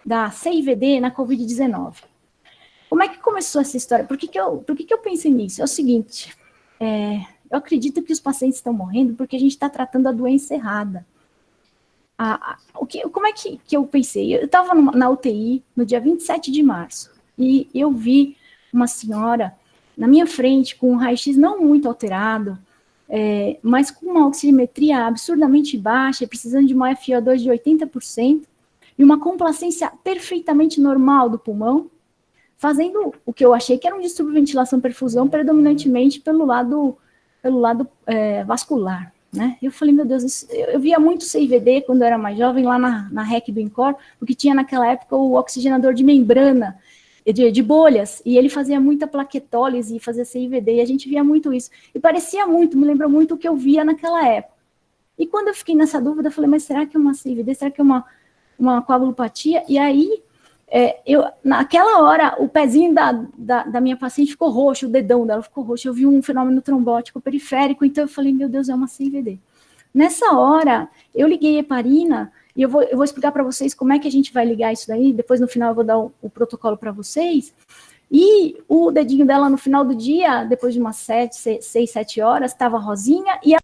da CIVD na Covid-19. Como é que começou essa história? Por que eu pensei nisso? É o seguinte, eu acredito que os pacientes estão morrendo porque a gente está tratando a doença errada. Como é que eu pensei? Eu estava na UTI no dia 27 de março e eu vi uma senhora na minha frente com um raio-x não muito alterado, mas com uma oximetria absurdamente baixa, precisando de uma FiO2 de 80% e uma complacência perfeitamente normal do pulmão, fazendo o que eu achei que era um distúrbio de ventilação-perfusão, predominantemente pelo lado vascular, né? Eu falei, meu Deus, eu via muito CIVD quando eu era mais jovem, lá na REC do INCOR, porque tinha naquela época o oxigenador de membrana, de bolhas, e ele fazia muita plaquetólise e fazia CIVD, e a gente via muito isso. E parecia muito, me lembrou muito o que eu via naquela época. E quando eu fiquei nessa dúvida, eu falei, mas será que é uma CIVD? Será que é uma coagulopatia? E aí, naquela hora, o pezinho da minha paciente ficou roxo, o dedão dela ficou roxo, eu vi um fenômeno trombótico periférico, então eu falei, meu Deus, é uma CIVD. Nessa hora, eu liguei a heparina, e eu vou explicar para vocês como é que a gente vai ligar isso daí, depois no final eu vou dar o protocolo para vocês, e o dedinho dela no final do dia, depois de umas 6, 7 horas, estava rosinha, e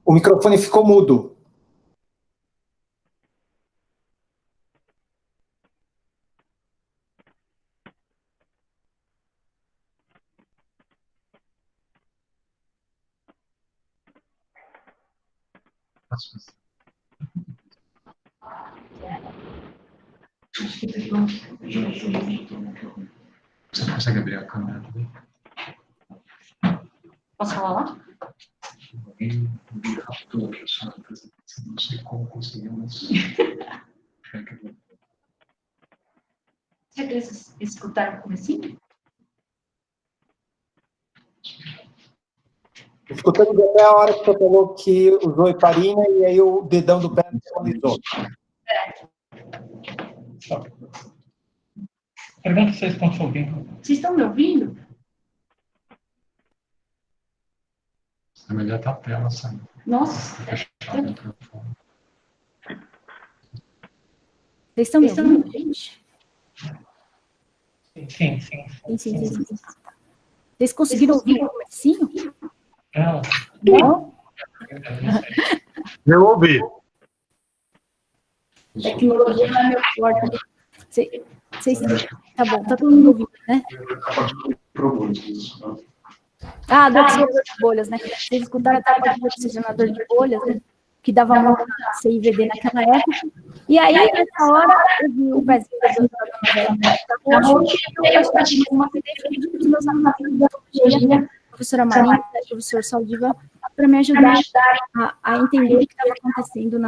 O microfone ficou mudo. Você consegue abrir a câmera também? Posso falar lá? Alguém raptou aqui a sua apresentação, não sei como conseguiu, mas... Será que eles escutaram o comecinho? Escutamos até a hora que você falou que usou heparina e aí o dedão do pé atualizou. Pergunta se vocês estão se ouvindo. Vocês estão me ouvindo? É melhor estar a tela, sabe? Nossa. Fechado o microfone. vocês estão me ouvindo, gente? Sim. Sim. Vocês conseguiram ouvir o comecinho? Não. Eu ouvi. Tecnologia não é meu forte. Tá bom, tá todo mundo ouvindo, né? Do oxigenador de bolhas, né? Vocês escutaram até a parte do oxigenador de bolhas, né? Que dava muito CIVD naquela época. E aí, nessa hora, eu vi o pezinho da dona roxo, eu estava uma pedido dos meus alunos da biologia, a professora Marina e o professor Saldiva, para me ajudar a entender o que estava acontecendo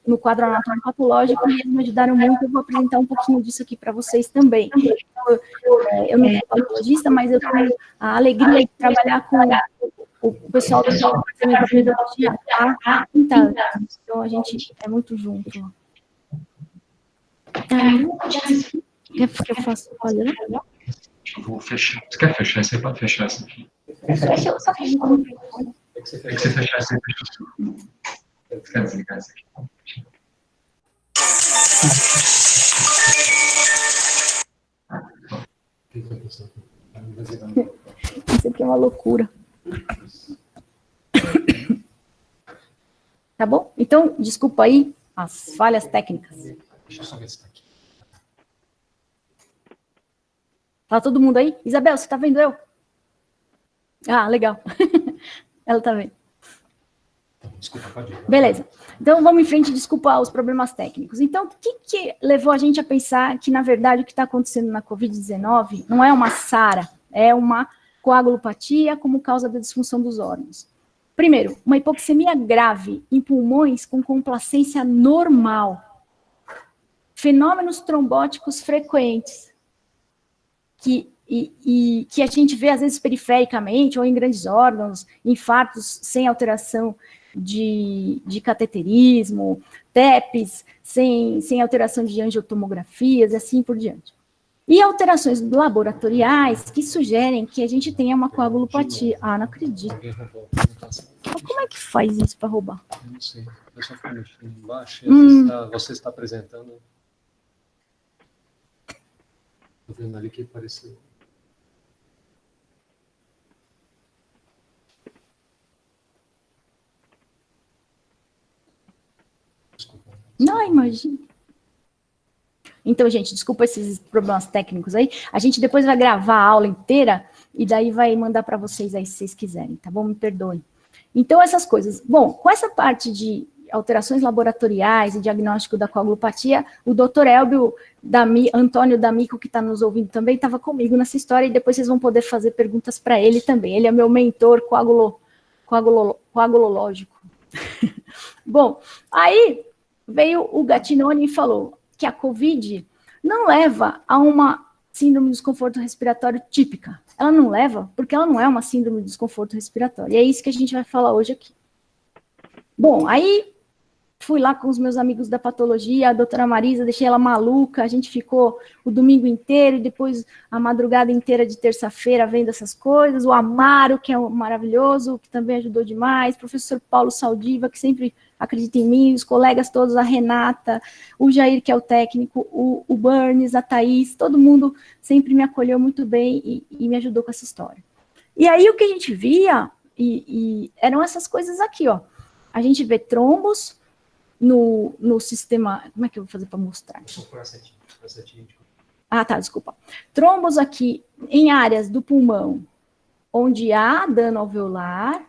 no quadro anatômico patológico, e eles me ajudaram muito. Eu vou apresentar um pouquinho disso aqui para vocês também. Eu não sou patologista, mas eu tenho a alegria de trabalhar com o pessoal do departamento de biologia há 30 anos. Então, a gente é muito junto. Quer que eu faça? Olha, né? Eu vou fechar. Você quer fechar? Você pode fechar essa aqui. Deixa eu só fechar o microfone. Tem que você fechar essa aqui. Você quer desligar essa aqui? Isso aqui é uma loucura. Tá bom? Então, desculpa aí as falhas técnicas. Deixa eu só ver se está aqui. Tá todo mundo aí? Isabel, você tá vendo eu? Ah, legal. Ela tá vendo. Desculpa, pode ir. Beleza. Então, vamos em frente, desculpa os problemas técnicos. Então, o que levou a gente a pensar que, na verdade, o que está acontecendo na Covid-19 não é uma SARA, é uma coagulopatia como causa da disfunção dos órgãos? Primeiro, uma hipoxemia grave em pulmões com complacência normal. fenômenos trombóticos frequentes, que a gente vê, às vezes, perifericamente, ou em grandes órgãos, infartos sem alteração de cateterismo, TEPs sem alteração de angiotomografias, e assim por diante. E alterações laboratoriais que sugerem que a gente tenha uma coagulopatia. Ah, não acredito. Mas como é que faz isso para roubar? Eu não sei. Eu só fui mexendo embaixo. Você está apresentando. Estou vendo ali que apareceu. Desculpa. Não, imagina. Então, gente, desculpa esses problemas técnicos aí. A gente depois vai gravar a aula inteira e daí vai mandar para vocês aí se vocês quiserem, tá bom? Me perdoem. Então, essas coisas. Bom, com essa parte de alterações laboratoriais e diagnóstico da coagulopatia, o doutor Elbio Antônio D'Amico, que está nos ouvindo também, estava comigo nessa história, e depois vocês vão poder fazer perguntas para ele também. Ele é meu mentor coagulológico. Bom, aí veio o Gattinoni e falou que a COVID não leva a uma síndrome de desconforto respiratório típica. Ela não leva porque ela não é uma síndrome de desconforto respiratório. E é isso que a gente vai falar hoje aqui. Bom, aí fui lá com os meus amigos da patologia, a doutora Marisa, deixei ela maluca, a gente ficou o domingo inteiro e depois a madrugada inteira de terça-feira vendo essas coisas, o Amaro, que é maravilhoso, que também ajudou demais, o professor Paulo Saldiva, que sempre acredita em mim, os colegas todos, a Renata, o Jair, que é o técnico, o Burns, a Thaís, todo mundo sempre me acolheu muito bem e me ajudou com essa história. E aí o que a gente via, eram essas coisas aqui, ó. A gente vê trombos no sistema... Como é que eu vou fazer para mostrar? Ah, tá, desculpa. Trombos aqui em áreas do pulmão onde há dano alveolar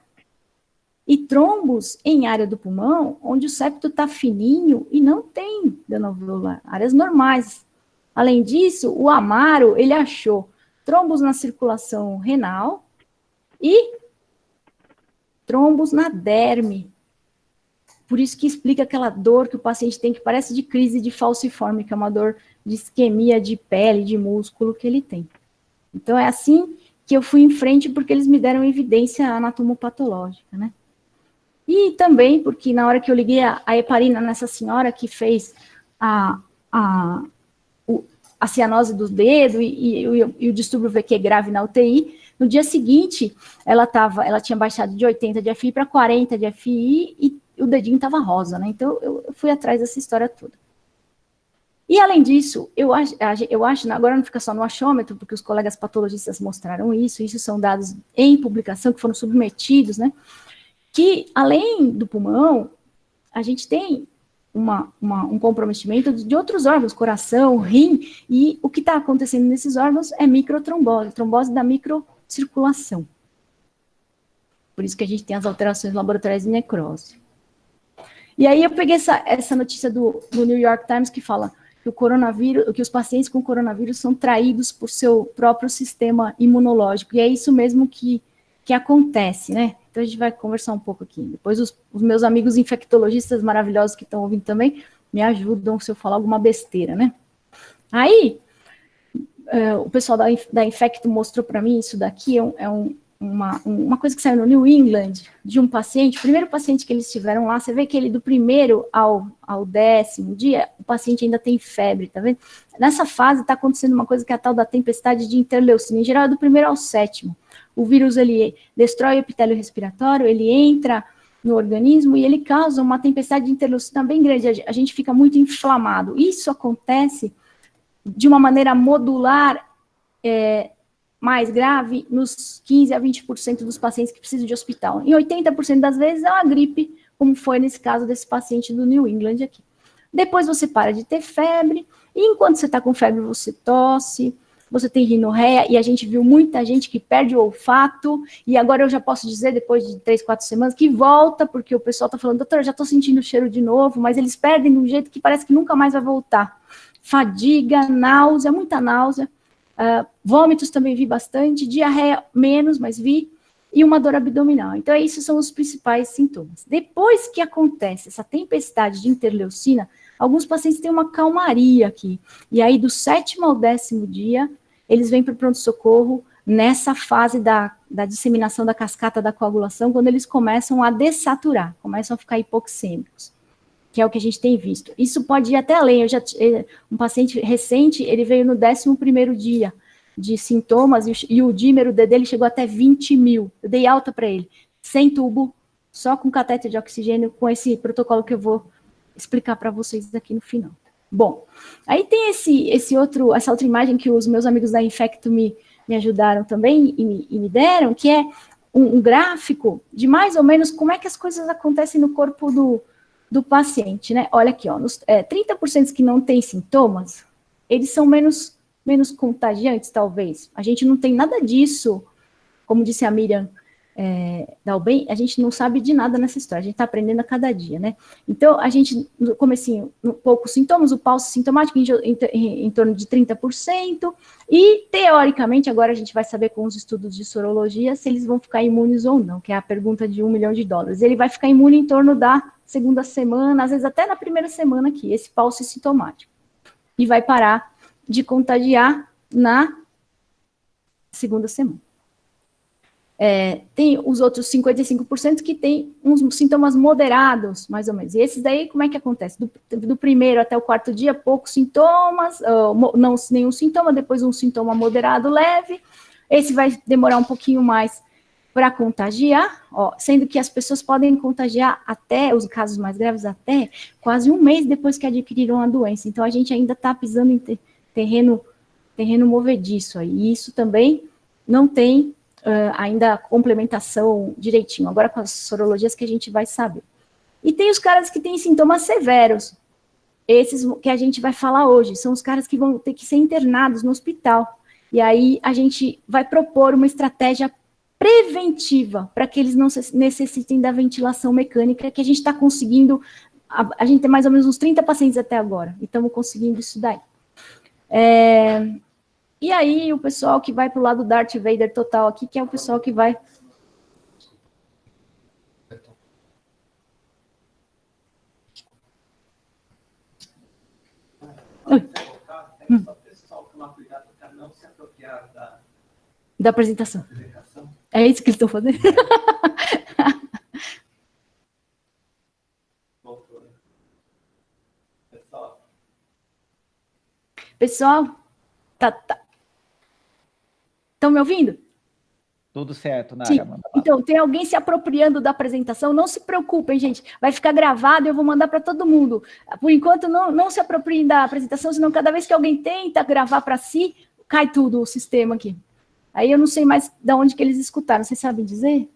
e trombos em área do pulmão onde o septo está fininho e não tem dano alveolar. Áreas normais. Além disso, o Amaro, ele achou trombos na circulação renal e trombos na derme. Por isso que explica aquela dor que o paciente tem, que parece de crise de falciforme, que é uma dor de isquemia de pele, de músculo que ele tem. Então, é assim que eu fui em frente, porque eles me deram evidência anatomopatológica, né? E também porque na hora que eu liguei a heparina nessa senhora que fez a cianose do dedo e o distúrbio VQ grave na UTI, no dia seguinte, ela tinha baixado de 80 de FI para 40 de FI e o dedinho estava rosa, né? Então, eu fui atrás dessa história toda. E, além disso, eu acho, agora não fica só no achômetro, porque os colegas patologistas mostraram isso são dados em publicação, que foram submetidos, né? Que, além do pulmão, a gente tem um comprometimento de outros órgãos, coração, rim, e o que está acontecendo nesses órgãos é microtrombose, trombose da microcirculação. Por isso que a gente tem as alterações laboratoriais de necrose. E aí eu peguei essa notícia do New York Times que fala que que os pacientes com coronavírus são traídos por seu próprio sistema imunológico. E é isso mesmo que acontece, né? Então a gente vai conversar um pouco aqui. Depois os meus amigos infectologistas maravilhosos que estão ouvindo também me ajudam se eu falar alguma besteira, né? Aí o pessoal da Infecto mostrou para mim isso daqui, uma coisa que saiu no New England, de um paciente, o primeiro paciente que eles tiveram lá, você vê que ele do primeiro ao 10º dia, o paciente ainda tem febre, tá vendo? Nessa fase está acontecendo uma coisa que é a tal da tempestade de interleucina, em geral é do primeiro ao 7º. O vírus, ele destrói o epitélio respiratório, ele entra no organismo e ele causa uma tempestade de interleucina bem grande, a gente fica muito inflamado. Isso acontece de uma maneira modular, mais grave nos 15% a 20% dos pacientes que precisam de hospital. Em 80% das vezes é uma gripe, como foi nesse caso desse paciente do New England aqui. Depois você para de ter febre, e enquanto você está com febre você tosse, você tem rinorreia, e a gente viu muita gente que perde o olfato, e agora eu já posso dizer, depois de 3, 4 semanas, que volta, porque o pessoal está falando, doutor, eu já estou sentindo o cheiro de novo, mas eles perdem de um jeito que parece que nunca mais vai voltar. Fadiga, náusea, muita náusea, vômitos também vi bastante, diarreia menos, mas vi, e uma dor abdominal. Então, esses são os principais sintomas. Depois que acontece essa tempestade de interleucina, alguns pacientes têm uma calmaria aqui. E aí, do 7º ao 10º dia, eles vêm para o pronto-socorro nessa fase da disseminação da cascata da coagulação, quando eles começam a dessaturar, começam a ficar hipoxêmicos, que é o que a gente tem visto. Isso pode ir até além. Um paciente recente, ele veio no 11º dia de sintomas, e o dímero dele chegou até 20 mil. Eu dei alta para ele, sem tubo, só com catéter de oxigênio, com esse protocolo que eu vou explicar para vocês aqui no final. Bom, aí tem essa outra imagem que os meus amigos da Infecto me ajudaram também e me deram, que é um gráfico de mais ou menos como é que as coisas acontecem no corpo do paciente, né? Olha aqui, ó, 30% que não têm sintomas, eles são menos contagiantes, talvez. A gente não tem nada disso, como disse a Miriam Dalben, a gente não sabe de nada nessa história, a gente está aprendendo a cada dia, né? Então, a gente, no comecinho, poucos sintomas, o pulso sintomático em torno de 30%, e, teoricamente, agora a gente vai saber com os estudos de sorologia se eles vão ficar imunes ou não, que é a pergunta de $1 milhão. Ele vai ficar imune em torno da segunda semana, às vezes até na primeira semana aqui, esse pulso sintomático, e vai parar de contagiar na segunda semana. Tem os outros 55% que tem uns sintomas moderados, mais ou menos. E esses daí, como é que acontece? Do 1º até o 4º dia, poucos sintomas, não nenhum sintoma, depois um sintoma moderado leve. Esse vai demorar um pouquinho mais para contagiar, sendo que as pessoas podem contagiar até, os casos mais graves, até quase um mês depois que adquiriram a doença. Então, a gente ainda está pisando em terreno movediço aí. E isso também não tem ainda complementação direitinho. Agora com as sorologias que a gente vai saber. E tem os caras que têm sintomas severos. Esses que a gente vai falar hoje. São os caras que vão ter que ser internados no hospital. E aí a gente vai propor uma estratégia preventiva para que eles não necessitem da ventilação mecânica, que a gente está conseguindo. A gente tem mais ou menos uns 30 pacientes até agora. E estamos conseguindo isso daí. E aí, o pessoal que vai para o lado Darth Vader total aqui, que é o pessoal que vai... Da apresentação. É isso que eles estão fazendo? Pessoal, tá. Estão me ouvindo? Tudo certo, Nara. Então, tem alguém se apropriando da apresentação? Não se preocupem, gente. Vai ficar gravado e eu vou mandar para todo mundo. Por enquanto, não se apropriem da apresentação, senão cada vez que alguém tenta gravar para si, cai tudo o sistema aqui. Aí eu não sei mais de onde que eles escutaram. Vocês sabem dizer?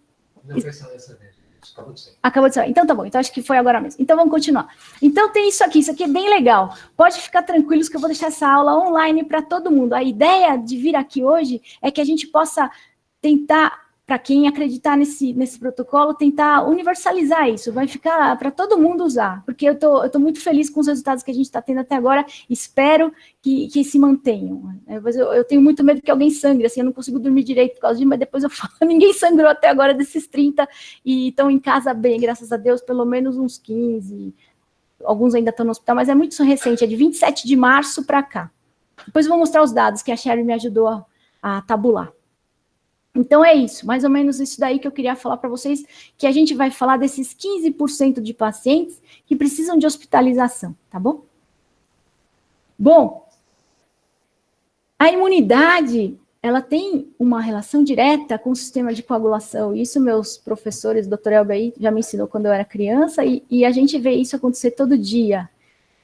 Não foi só dessa vez. Acabou de ser. Acabou de ser. Então tá bom. Então acho que foi agora mesmo. Então vamos continuar. Então tem isso aqui é bem legal. Pode ficar tranquilos que eu vou deixar essa aula online para todo mundo. A ideia de vir aqui hoje é que a gente possa tentar, para quem acreditar nesse protocolo, tentar universalizar isso. Vai ficar para todo mundo usar. Porque eu tô muito feliz com os resultados que a gente está tendo até agora. Espero que se mantenham. Eu tenho muito medo que alguém sangre, assim, eu não consigo dormir direito por causa disso, mas depois eu falo, ninguém sangrou até agora desses 30 e estão em casa bem, graças a Deus, pelo menos uns 15, alguns ainda estão no hospital, mas é muito recente, é de 27 de março para cá. Depois eu vou mostrar os dados que a Sherry me ajudou a tabular. Então é isso, mais ou menos isso daí que eu queria falar para vocês, que a gente vai falar desses 15% de pacientes que precisam de hospitalização, tá bom? Bom, a imunidade, ela tem uma relação direta com o sistema de coagulação. Isso meus professores, o Dr. Elber aí, já me ensinou quando eu era criança, e a gente vê isso acontecer todo dia.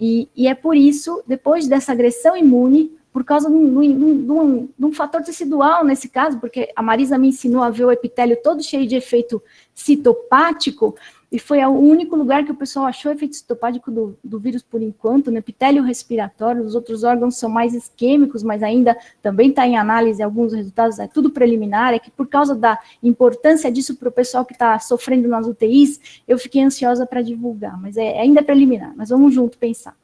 E é por isso, depois dessa agressão imune, por causa de um fator tecidual nesse caso, porque a Marisa me ensinou a ver o epitélio todo cheio de efeito citopático, e foi o único lugar que o pessoal achou efeito citopático do vírus por enquanto, no epitélio respiratório. Os outros órgãos são mais isquêmicos, mas ainda também está em análise alguns resultados, é tudo preliminar, é que por causa da importância disso para o pessoal que está sofrendo nas UTIs, eu fiquei ansiosa para divulgar, mas ainda é preliminar, mas vamos junto pensar.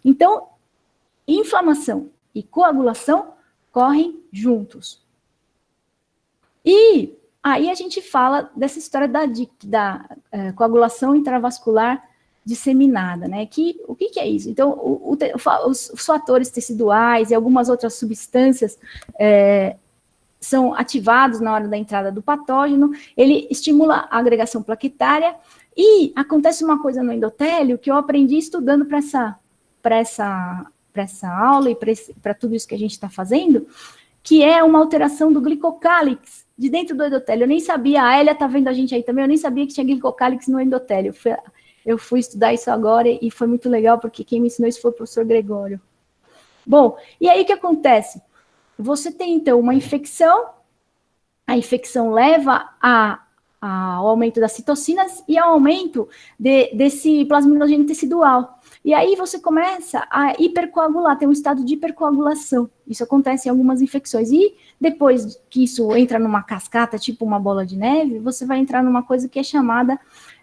Então, inflamação e coagulação correm juntos. E aí a gente fala dessa história da coagulação intravascular disseminada, né? O que é isso? Então, os fatores teciduais e algumas outras substâncias são ativados na hora da entrada do patógeno, ele estimula a agregação plaquetária, e acontece uma coisa no endotélio que eu aprendi estudando para essa aula e para tudo isso que a gente está fazendo, que é uma alteração do glicocálix de dentro do endotélio. Eu nem sabia, a Elia está vendo a gente aí também, eu nem sabia que tinha glicocálix no endotélio. Eu fui estudar isso agora e foi muito legal, porque quem me ensinou isso foi o professor Gregório. Bom, e aí o que acontece? Você tem, então, uma infecção, a infecção leva ao aumento das citocinas e ao aumento desse plasminogênio tecidual. E aí você começa a hipercoagular, tem um estado de hipercoagulação. Isso acontece em algumas infecções. E depois que isso entra numa cascata, tipo uma bola de neve, você vai entrar numa coisa que é chamada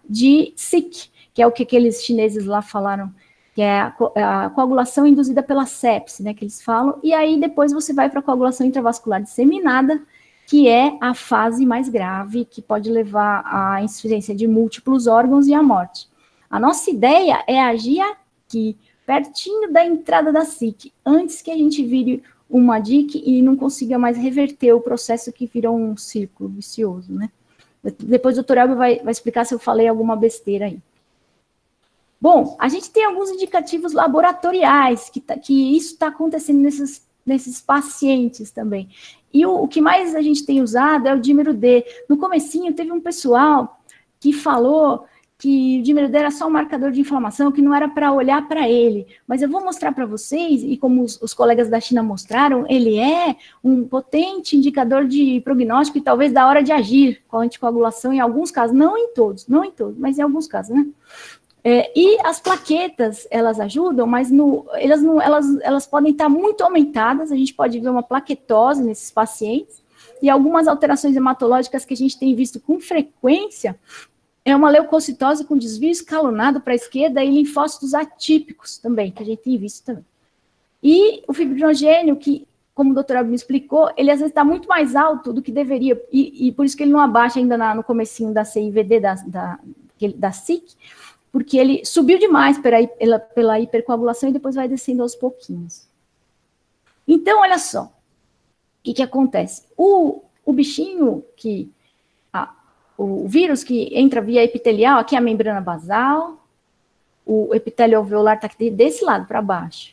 de SIC, que é o que aqueles chineses lá falaram, que é a coagulação induzida pela sepse, né, que eles falam. E aí depois você vai para a coagulação intravascular disseminada, que é a fase mais grave, que pode levar à insuficiência de múltiplos órgãos e à morte. A nossa ideia é agir aqui, pertinho da entrada da SIC, antes que a gente vire uma DIC e não consiga mais reverter o processo que virou um círculo vicioso, né? Depois o doutor Elber vai explicar se eu falei alguma besteira aí. Bom, a gente tem alguns indicativos laboratoriais que isso está acontecendo nesses pacientes também. E o que mais a gente tem usado é o dímero D. No comecinho teve um pessoal que falou que o dímero D era só um marcador de inflamação, que não era para olhar para ele. Mas eu vou mostrar para vocês, e como os colegas da China mostraram, ele é um potente indicador de prognóstico e talvez da hora de agir com a anticoagulação em alguns casos, não em todos, mas em alguns casos, né? E as plaquetas, elas ajudam, mas elas podem estar muito aumentadas, a gente pode ver uma plaquetose nesses pacientes, e algumas alterações hematológicas que a gente tem visto com frequência, é uma leucocitose com desvio escalonado para a esquerda e linfócitos atípicos também, que a gente tem visto também. E o fibrinogênio, que, como o doutor Abel me explicou, ele às vezes está muito mais alto do que deveria, e por isso que ele não abaixa ainda no comecinho da CIVD, da SIC, porque ele subiu demais pela hipercoagulação e depois vai descendo aos pouquinhos. Então, olha só, o que acontece? O bichinho, o vírus que entra via epitelial, aqui é a membrana basal, o epitélio alveolar está desse lado para baixo.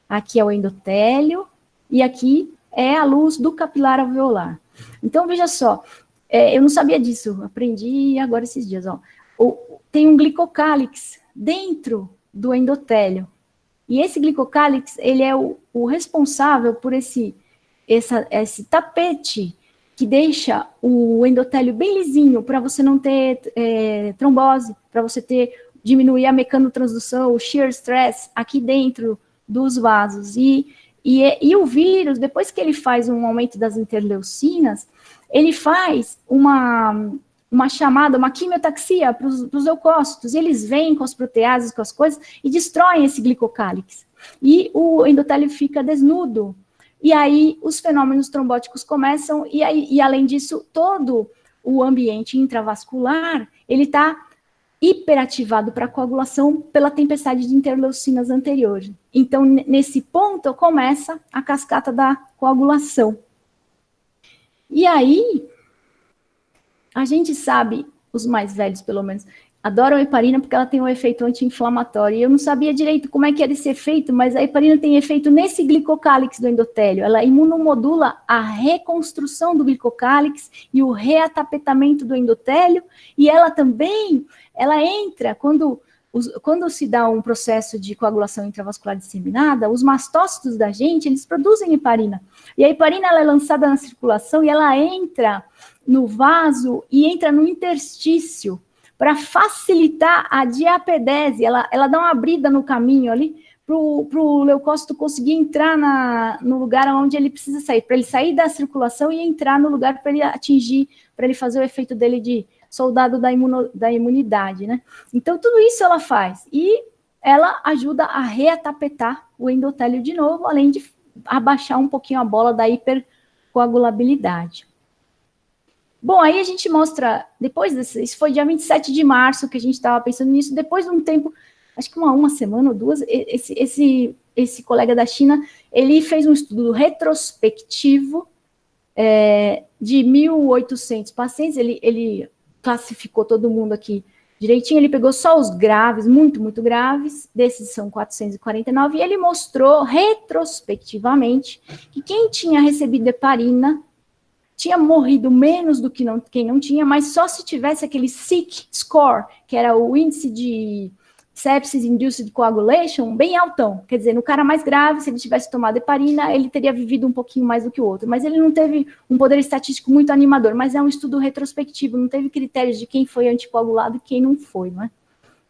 Aqui é o endotélio, e aqui é a luz do capilar alveolar. Então, veja só, eu não sabia disso, aprendi agora esses dias, ó. Tem um glicocálix dentro do endotélio. E esse glicocálix, ele é o responsável por esse tapete que deixa o endotélio bem lisinho, para você não ter trombose, para você diminuir a mecanotransdução, o shear stress aqui dentro dos vasos. E o vírus, depois que ele faz um aumento das interleucinas, ele faz uma quimiotaxia para os leucócitos, e eles vêm com as proteases, com as coisas, e destroem esse glicocálix. E o endotélio fica desnudo. E aí os fenômenos trombóticos começam, e além disso, todo o ambiente intravascular, ele está hiperativado para coagulação pela tempestade de interleucinas anterior. Então, nesse ponto, começa a cascata da coagulação. E aí, a gente sabe, os mais velhos pelo menos, adoram a heparina porque ela tem um efeito anti-inflamatório. E eu não sabia direito como é que era esse efeito, mas a heparina tem efeito nesse glicocálix do endotélio. Ela imunomodula a reconstrução do glicocálix e o reatapetamento do endotélio, e ela também, ela entra, quando se dá um processo de coagulação intravascular disseminada, os mastócitos da gente, eles produzem heparina. E a heparina, ela é lançada na circulação e ela entra no vaso e entra no interstício para facilitar a diapedese. Ela dá uma abrida no caminho ali para o leucócito conseguir entrar no lugar onde ele precisa sair, para ele sair da circulação e entrar no lugar para ele atingir, para ele fazer o efeito dele de soldado da imunidade, né? Então, tudo isso ela faz. E ela ajuda a reatapetar o endotélio de novo, além de abaixar um pouquinho a bola da hipercoagulabilidade. Bom, aí a gente mostra, depois isso foi dia 27 de março que a gente estava pensando nisso, depois de um tempo, acho que uma semana ou duas, esse colega da China, ele fez um estudo retrospectivo de 1.800 pacientes, ele classificou todo mundo aqui direitinho, ele pegou só os graves, muito, muito graves, desses são 449, e ele mostrou retrospectivamente que quem tinha recebido heparina tinha morrido menos do que quem não tinha, mas só se tivesse aquele SIC score, que era o índice de sepsis induced coagulation, bem altão. Quer dizer, no cara mais grave, se ele tivesse tomado heparina, ele teria vivido um pouquinho mais do que o outro. Mas ele não teve um poder estatístico muito animador, mas é um estudo retrospectivo, não teve critérios de quem foi anticoagulado e quem não foi, não é?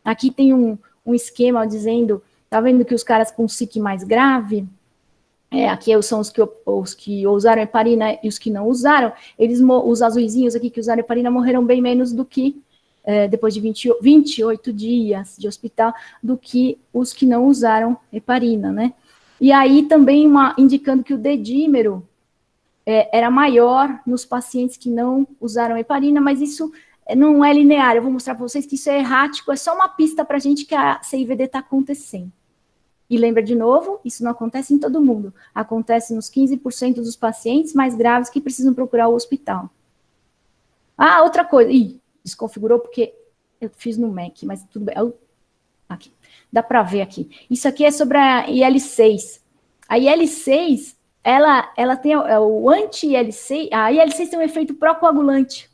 Aqui tem um esquema dizendo, tá vendo que os caras com SIC mais grave, aqui são os que usaram heparina e os que não usaram, os azuizinhos aqui que usaram heparina morreram bem menos do que, depois de 28 dias de hospital, do que os que não usaram heparina, né? E aí também indicando que o D-dímero era maior nos pacientes que não usaram heparina, mas isso não é linear, eu vou mostrar para vocês que isso é errático, é só uma pista para a gente que a CIVD está acontecendo. E lembra de novo, isso não acontece em todo mundo. Acontece nos 15% dos pacientes mais graves que precisam procurar o hospital. Ah, outra coisa. Ih, desconfigurou porque eu fiz no Mac, mas tudo bem. Aqui, dá para ver aqui. Isso aqui é sobre a IL-6. A IL-6, ela tem o anti-IL-6, a IL-6 tem um efeito pró-coagulante.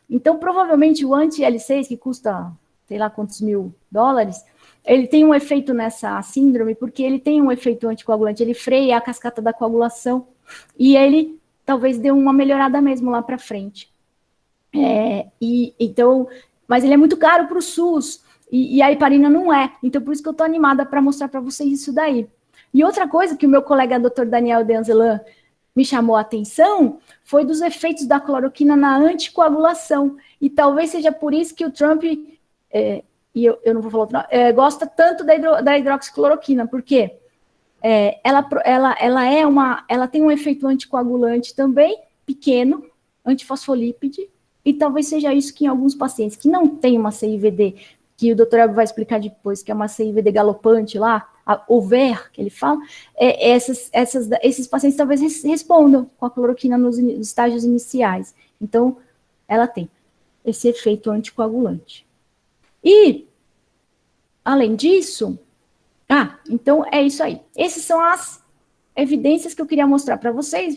Então, provavelmente, o anti-IL-6, que custa, sei lá quantos $1.000, ele tem um efeito nessa síndrome, porque ele tem um efeito anticoagulante, ele freia a cascata da coagulação, e ele talvez dê uma melhorada mesmo lá para frente. Então, mas ele é muito caro para o SUS, e a heparina não é, então por isso que eu estou animada para mostrar para vocês isso daí. E outra coisa que o meu colega Dr. Daniel Deanzelan me chamou a atenção, foi dos efeitos da cloroquina na anticoagulação, e talvez seja por isso que o Trump... e eu não vou falar outro nome, gosta tanto da hidroxicloroquina, porque ela tem um efeito anticoagulante também, pequeno, antifosfolípide, e talvez seja isso que em alguns pacientes que não têm uma CIVD, que o doutor Elber vai explicar depois, que é uma CIVD galopante lá, a OVER, que ele fala, esses pacientes talvez respondam com a cloroquina nos estágios iniciais. Então, ela tem esse efeito anticoagulante. E, além disso, então é isso aí. Essas são as evidências que eu queria mostrar para vocês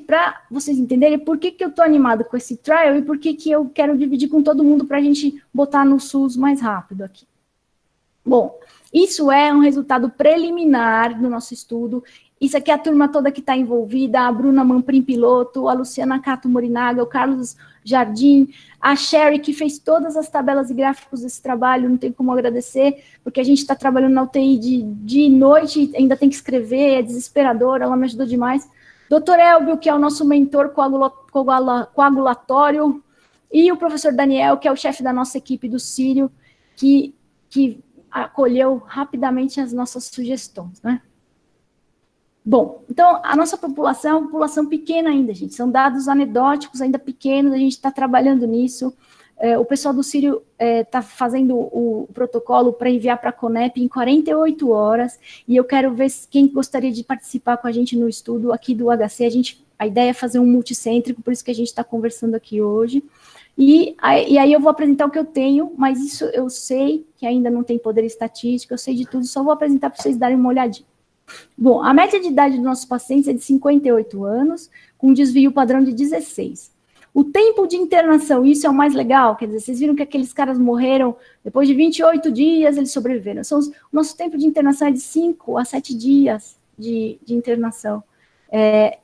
entenderem por que eu estou animado com esse trial e por que eu quero dividir com todo mundo para a gente botar no SUS mais rápido aqui. Bom, isso é um resultado preliminar do nosso estudo. Isso aqui é a turma toda que está envolvida, a Bruna Manprim Piloto, a Luciana Cato Morinaga, o Carlos Jardim, a Sherry, que fez todas as tabelas e gráficos desse trabalho, não tem como agradecer, porque a gente está trabalhando na UTI de noite, ainda tem que escrever, é desesperador, ela me ajudou demais. Dr. Elbio, que é o nosso mentor coagulatório, e o professor Daniel, que é o chefe da nossa equipe do Sírio, que acolheu rapidamente as nossas sugestões, né? Bom, então, a nossa população é uma população pequena ainda, gente, são dados anedóticos ainda pequenos, a gente está trabalhando nisso, o pessoal do Sírio está fazendo o protocolo para enviar para a Conep em 48 horas, e eu quero ver quem gostaria de participar com a gente no estudo aqui do HC, a ideia é fazer um multicêntrico, por isso que a gente está conversando aqui hoje, e aí eu vou apresentar o que eu tenho, mas isso eu sei que ainda não tem poder estatístico, eu sei de tudo, só vou apresentar para vocês darem uma olhadinha. Bom, a média de idade dos nossos pacientes é de 58 anos, com desvio padrão de 16. O tempo de internação, isso é o mais legal, quer dizer, vocês viram que aqueles caras morreram, depois de 28 dias eles sobreviveram. O nosso tempo de internação é de 5 a 7 dias de internação.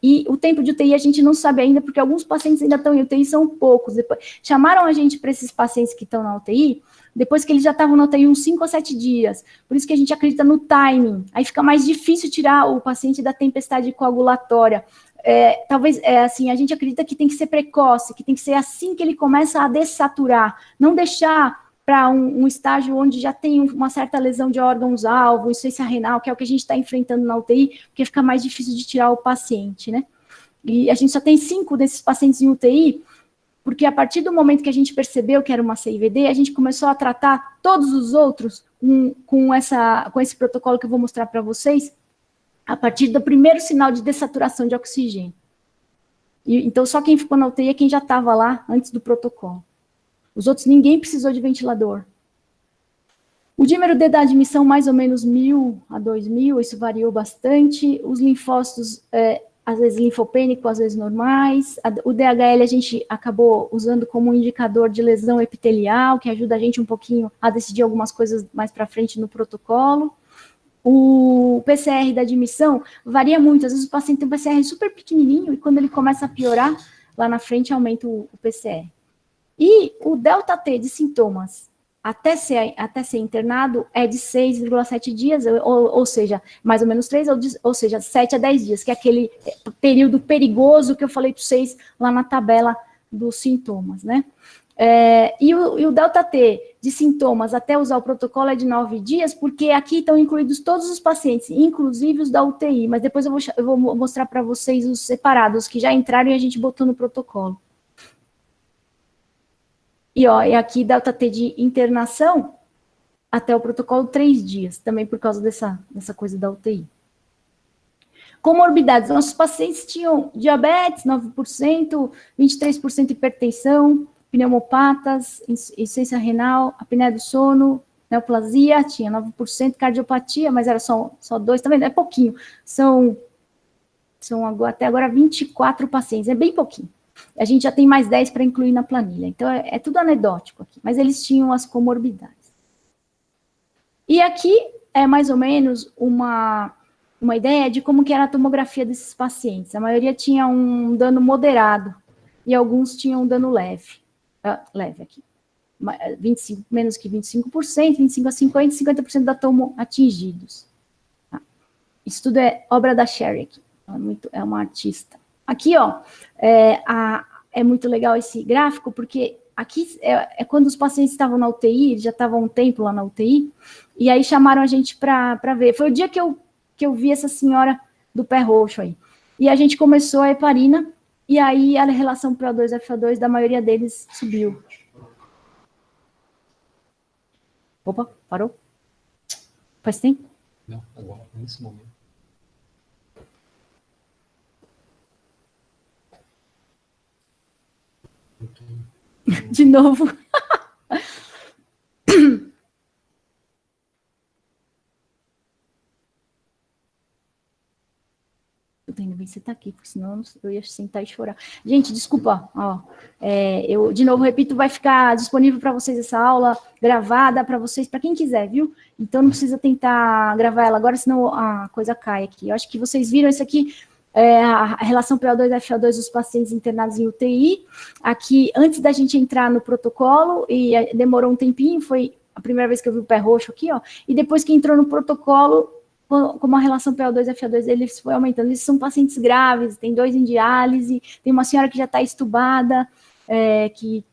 E o tempo de UTI a gente não sabe ainda, porque alguns pacientes ainda estão em UTI, são poucos. Chamaram a gente para esses pacientes que estão na UTI, depois que eles já estavam na UTI uns 5 a 7 dias. Por isso que a gente acredita no timing. Aí fica mais difícil tirar o paciente da tempestade coagulatória. Talvez, assim, a gente acredita que tem que ser precoce, que tem que ser assim que ele começa a dessaturar. Não deixar para um estágio onde já tem uma certa lesão de órgãos-alvo, insuficiência renal, que é o que a gente está enfrentando na UTI, porque fica mais difícil de tirar o paciente, né? E a gente só tem 5 desses pacientes em UTI, porque a partir do momento que a gente percebeu que era uma CIVD, a gente começou a tratar todos os outros com esse protocolo que eu vou mostrar para vocês, a partir do primeiro sinal de dessaturação de oxigênio. Então, só quem ficou na UTI é quem já estava lá antes do protocolo. Os outros, ninguém precisou de ventilador. O dímero D da admissão, mais ou menos 1.000 a 2.000, isso variou bastante. Os linfócitos, às vezes linfopênico, às vezes normais. O DHL a gente acabou usando como um indicador de lesão epitelial, que ajuda a gente um pouquinho a decidir algumas coisas mais para frente no protocolo. O PCR da admissão varia muito. Às vezes o paciente tem um PCR super pequenininho e quando ele começa a piorar, lá na frente aumenta o PCR. E o delta T de sintomas até ser internado é de 6,7 dias, ou seja, mais ou menos 3, ou seja, 7 a 10 dias, que é aquele período perigoso que eu falei para vocês lá na tabela dos sintomas, né? E o delta T de sintomas até usar o protocolo é de 9 dias, porque aqui estão incluídos todos os pacientes, inclusive os da UTI, mas depois eu vou mostrar para vocês os separados, que já entraram e a gente botou no protocolo. E aqui delta T de internação até o protocolo 3 dias, também por causa dessa coisa da UTI. Comorbidades, nossos pacientes tinham diabetes, 9%, 23% hipertensão, pneumopatas, insuficiência renal, apneia do sono, neoplasia, tinha 9%, cardiopatia, mas era só 2, tá vendo? É pouquinho. São até agora 24 pacientes, é bem pouquinho. A gente já tem mais 10 para incluir na planilha, então é tudo anedótico aqui, mas eles tinham as comorbidades. E aqui é mais ou menos uma ideia de como que era a tomografia desses pacientes. A maioria tinha um dano moderado e alguns tinham um dano leve. Leve aqui. 25, menos que 25%, 25 a 50%, 50% da tomo atingidos. Tá. Isso tudo é obra da Sherry aqui. É uma artista. Aqui, é muito legal esse gráfico, porque aqui é quando os pacientes estavam na UTI, eles já estavam um tempo lá na UTI, e aí chamaram a gente para ver. Foi o dia que eu vi essa senhora do pé roxo aí. E a gente começou a heparina, e aí a relação PO2-FO2 da maioria deles subiu. Opa, parou? Faz tempo? Não, agora, nesse momento. De novo. Ainda bem que você está aqui, porque senão eu ia sentar e chorar. Gente, desculpa, eu de novo repito, vai ficar disponível para vocês essa aula gravada para vocês, para quem quiser, viu? Então não precisa tentar gravar ela agora, senão a coisa cai aqui. Eu acho que vocês viram isso aqui, a relação PO2-FO2 dos pacientes internados em UTI. Aqui, antes da gente entrar no protocolo, e demorou um tempinho, foi a primeira vez que eu vi o pé roxo aqui, e depois que entrou no protocolo, como a relação PO2-FO2 eles foi aumentando. Eles são pacientes graves, tem 2 em diálise, tem uma senhora que já está estubada, que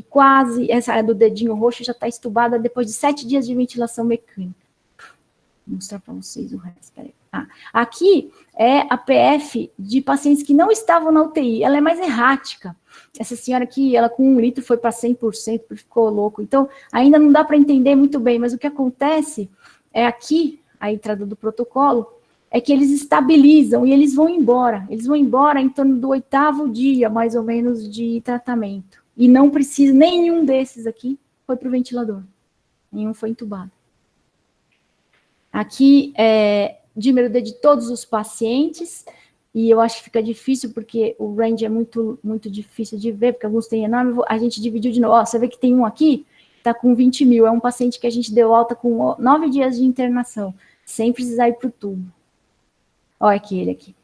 quase, essa do dedinho roxo já está estubada depois de 7 dias de ventilação mecânica. Vou mostrar para vocês o resto, peraí. Aqui é a PF de pacientes que não estavam na UTI, ela é mais errática. Essa senhora aqui, ela com 1 litro foi para 100%, ficou louco. Então, ainda não dá para entender muito bem, mas o que acontece é aqui, a entrada do protocolo, é que eles estabilizam e eles vão embora. Eles vão embora em torno do 8º dia, mais ou menos, de tratamento. E não precisa, nenhum desses aqui foi para o ventilador. Nenhum foi entubado. Aqui é dímero D de todos os pacientes, e eu acho que fica difícil, porque o range é muito, muito difícil de ver, porque alguns têm enorme, a gente dividiu de novo. Você vê que tem um aqui, está com 20 mil, é um paciente que a gente deu alta com 9 dias de internação, sem precisar ir para o tubo. Olha aquele aqui.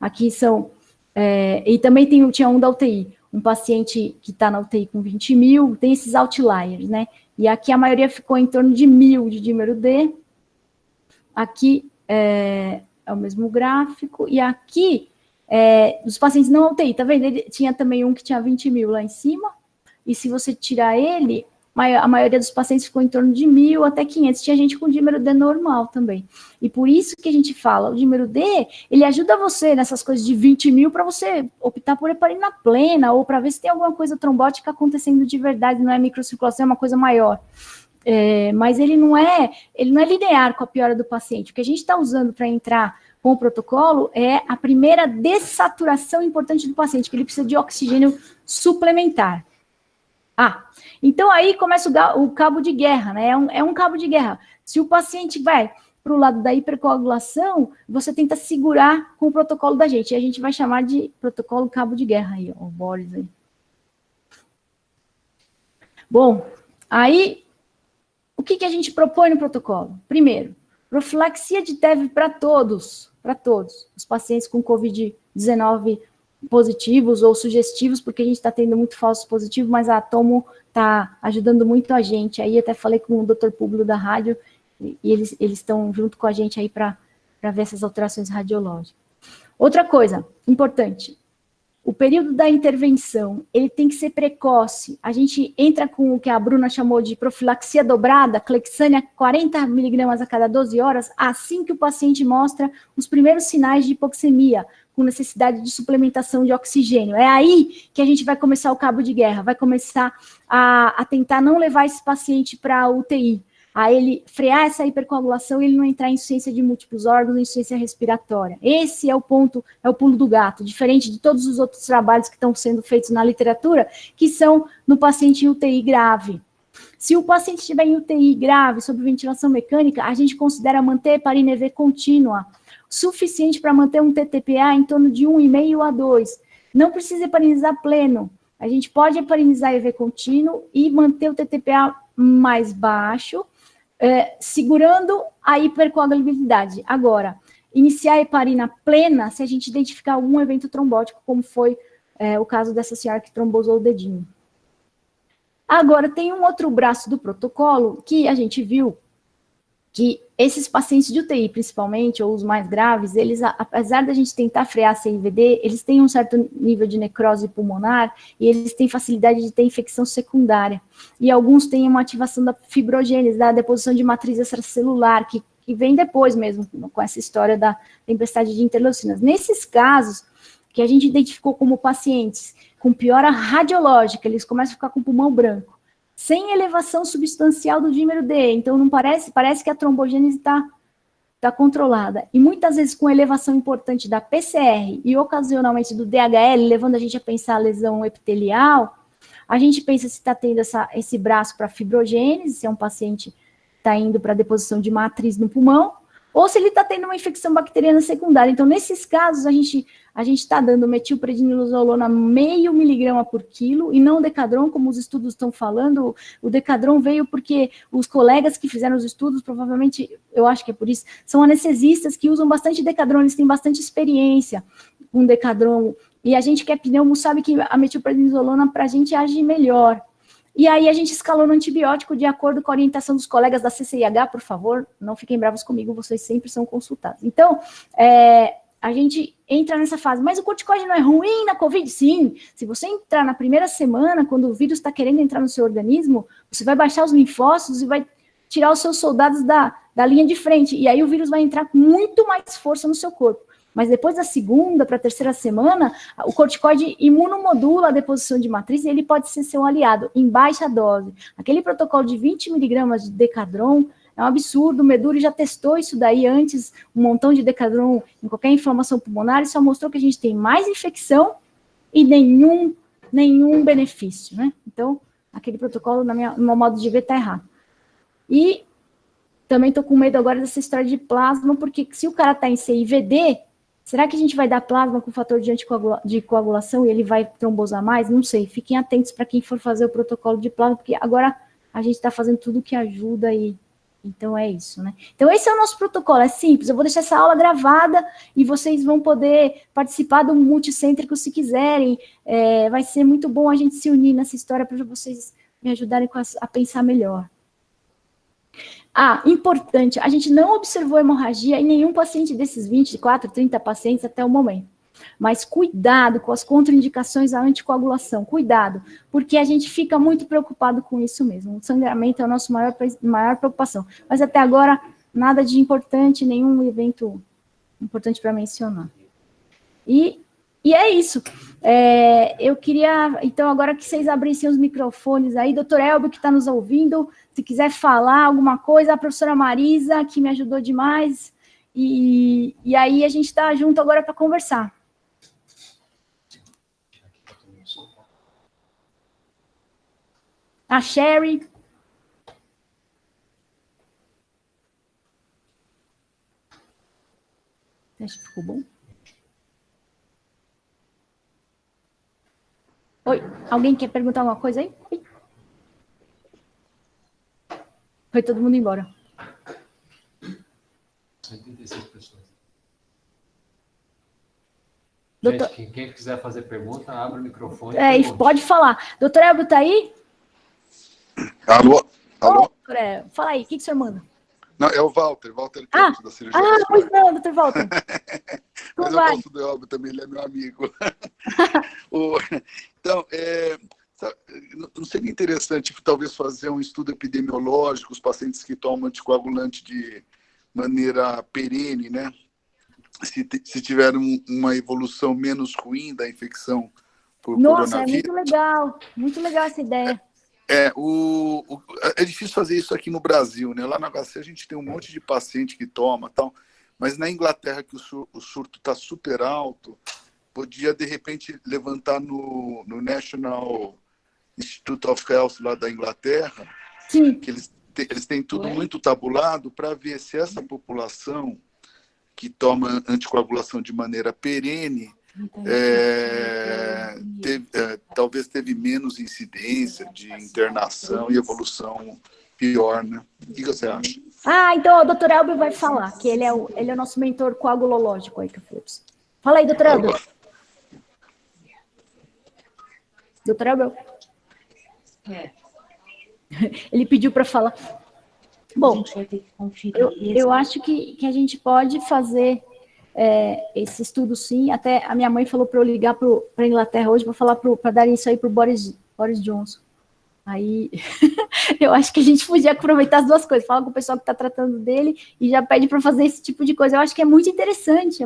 Aqui são... e também tinha um da UTI, um paciente que está na UTI com 20 mil, tem esses outliers, né? E aqui a maioria ficou em torno de 1.000 de dímero D. Aqui é o mesmo gráfico. E aqui, dos pacientes não UTI, tá vendo? Ele tinha também um que tinha 20 mil lá em cima. E se você tirar ele... a maioria dos pacientes ficou em torno de 1.000 até 500. Tinha gente com dímero D normal também. E por isso que a gente fala, o dímero D, ele ajuda você nessas coisas de 20 mil para você optar por heparina plena ou para ver se tem alguma coisa trombótica acontecendo de verdade, não é microcirculação, é uma coisa maior. mas ele não é linear com a piora do paciente. O que a gente está usando para entrar com o protocolo é a primeira dessaturação importante do paciente, que ele precisa de oxigênio suplementar. Então aí começa o cabo de guerra, né? É um cabo de guerra. Se o paciente vai para o lado da hipercoagulação, você tenta segurar com o protocolo da gente. E a gente vai chamar de protocolo cabo de guerra aí, ó, o Boris aí. Bom, aí, o que a gente propõe no protocolo? Primeiro, profilaxia de TEV para todos, os pacientes com COVID-19 positivos ou sugestivos, porque a gente está tendo muito falso positivo, mas a Atomo está ajudando muito a gente. Aí até falei com o Dr. Públio da rádio, e eles estão junto com a gente aí para ver essas alterações radiológicas. Outra coisa importante, o período da intervenção, ele tem que ser precoce. A gente entra com o que a Bruna chamou de profilaxia dobrada, Clexane 40 mg a cada 12 horas, assim que o paciente mostra os primeiros sinais de hipoxemia, com necessidade de suplementação de oxigênio. É aí que a gente vai começar o cabo de guerra, vai começar a tentar não levar esse paciente para a UTI, a ele frear essa hipercoagulação e ele não entrar em insuficiência de múltiplos órgãos, insuficiência respiratória. Esse é o ponto, é o pulo do gato, diferente de todos os outros trabalhos que estão sendo feitos na literatura, que são no paciente em UTI grave. Se o paciente estiver em UTI grave, sob ventilação mecânica, a gente considera manter heparina EV contínua, suficiente para manter um TTPA em torno de 1,5 a 2. Não precisa heparinizar pleno. A gente pode heparinizar EV contínuo e manter o TTPA mais baixo, segurando a hipercoagulabilidade. Agora, iniciar a heparina plena se a gente identificar algum evento trombótico, como foi o caso dessa senhora que trombosou o dedinho. Agora, tem um outro braço do protocolo que a gente viu que esses pacientes de UTI, principalmente, ou os mais graves, eles, apesar da gente tentar frear a CIVD, eles têm um certo nível de necrose pulmonar e eles têm facilidade de ter infecção secundária. E alguns têm uma ativação da fibrogênese, da deposição de matriz extracelular, que vem depois mesmo, com essa história da tempestade de interleucinas. Nesses casos, que a gente identificou como pacientes com piora radiológica, eles começam a ficar com o pulmão branco, sem elevação substancial do dímero D, então não parece que a trombogênese está controlada. E muitas vezes com elevação importante da PCR e ocasionalmente do DHL, levando a gente a pensar a lesão epitelial, a gente pensa se está tendo esse braço para fibrogênese, se é um paciente que está indo para deposição de matriz no pulmão, ou se ele está tendo uma infecção bacteriana secundária. Então, nesses casos, a gente está dando metilprednisolona 0,5 miligrama por quilo, e não Decadron, como os estudos estão falando. O Decadron veio porque os colegas que fizeram os estudos, provavelmente, eu acho que é por isso, são anestesistas que usam bastante Decadron, eles têm bastante experiência com Decadron, e a gente que é pneumo sabe que a metilprednisolona para a gente age melhor. E aí a gente escalou no antibiótico de acordo com a orientação dos colegas da CCIH, por favor, não fiquem bravos comigo, vocês sempre são consultados. Então, a gente entra nessa fase, mas o corticoide não é ruim na Covid? Sim, se você entrar na primeira semana, quando o vírus está querendo entrar no seu organismo, você vai baixar os linfócitos e vai tirar os seus soldados da linha de frente, e aí o vírus vai entrar com muito mais força no seu corpo. Mas depois da segunda para a terceira semana, o corticoide imunomodula a deposição de matriz e ele pode ser seu aliado em baixa dose. Aquele protocolo de 20 miligramas de Decadron é um absurdo, o Meduri já testou isso daí antes, um montão de Decadron em qualquer inflamação pulmonar, e só mostrou que a gente tem mais infecção e nenhum benefício, né? Então, aquele protocolo, no meu modo de ver, está errado. E também estou com medo agora dessa história de plasma, porque se o cara está em CIVD, será que a gente vai dar plasma com fator de coagulação e ele vai trombosar mais? Não sei, fiquem atentos para quem for fazer o protocolo de plasma, porque agora a gente está fazendo tudo que ajuda aí. Então é isso, né? Então esse é o nosso protocolo, é simples, eu vou deixar essa aula gravada e vocês vão poder participar do multicêntrico se quiserem, vai ser muito bom a gente se unir nessa história para vocês me ajudarem a pensar melhor. Importante, a gente não observou hemorragia em nenhum paciente desses 24, 30 pacientes até o momento. Mas cuidado com as contraindicações à anticoagulação, cuidado, porque a gente fica muito preocupado com isso mesmo. O sangramento é a nossa maior preocupação. Mas até agora, nada de importante, nenhum evento importante para mencionar. E é isso. Eu queria, então, agora que vocês abrissem os microfones aí, doutor Elbio, que está nos ouvindo, se quiser falar alguma coisa, a professora Marisa, que me ajudou demais, e aí a gente está junto agora para conversar. A Sherry. Acho que ficou bom. Oi, alguém quer perguntar alguma coisa aí? Oi. Foi todo mundo embora. 86 pessoas. Doutor... Gente, quem quiser fazer pergunta, abre o microfone. Pode falar. Doutor Elbio está aí? Alô? Alô? Fala aí, o que o senhor manda? Não, é o Walter da cirurgia. Pois não, doutor Walter. Mas eu gosto do Elbio também, ele é meu amigo. Então, não seria interessante, talvez, fazer um estudo epidemiológico, os pacientes que tomam anticoagulante de maneira perene, né? Se tiver uma evolução menos ruim da infecção por coronavírus. Nossa, muito legal essa ideia. É difícil fazer isso aqui no Brasil, né? Lá na HC a gente tem um monte de paciente que toma, tal, mas na Inglaterra, que o surto está super alto, podia, de repente, levantar no National Institute of Health lá da Inglaterra, Sim. que eles têm tudo muito tabulado para ver se essa população que toma anticoagulação de maneira perene talvez teve menos incidência de internação e evolução pior, né? O que você acha? Então o doutor Elbio vai falar, que ele é o nosso mentor coagulológico aí que eu falei. Fala aí, doutor Elbio. Doutor Elbio. Ele pediu para falar. Bom, eu acho que a gente pode fazer esse estudo, sim. Até a minha mãe falou para eu ligar para a Inglaterra hoje para dar isso aí para o Boris Johnson. Aí, eu acho que a gente podia aproveitar as duas coisas. Fala com o pessoal que está tratando dele e já pede para fazer esse tipo de coisa. Eu acho que é muito interessante.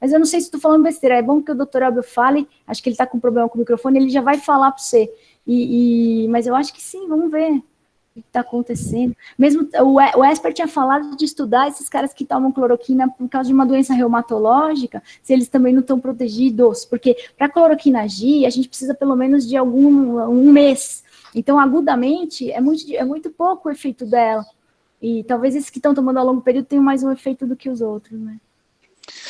Mas eu não sei se estou falando besteira. É bom que o doutor Elbio fale. Acho que ele está com problema com o microfone. Ele já vai falar para você. Mas eu acho que sim, vamos ver o que está acontecendo. Mesmo o Esper tinha falado de estudar esses caras que tomam cloroquina por causa de uma doença reumatológica, se eles também não estão protegidos, porque para a cloroquina agir, a gente precisa pelo menos de um mês. Então, agudamente, é muito pouco o efeito dela. E talvez esses que estão tomando a longo período tenham mais um efeito do que os outros, né?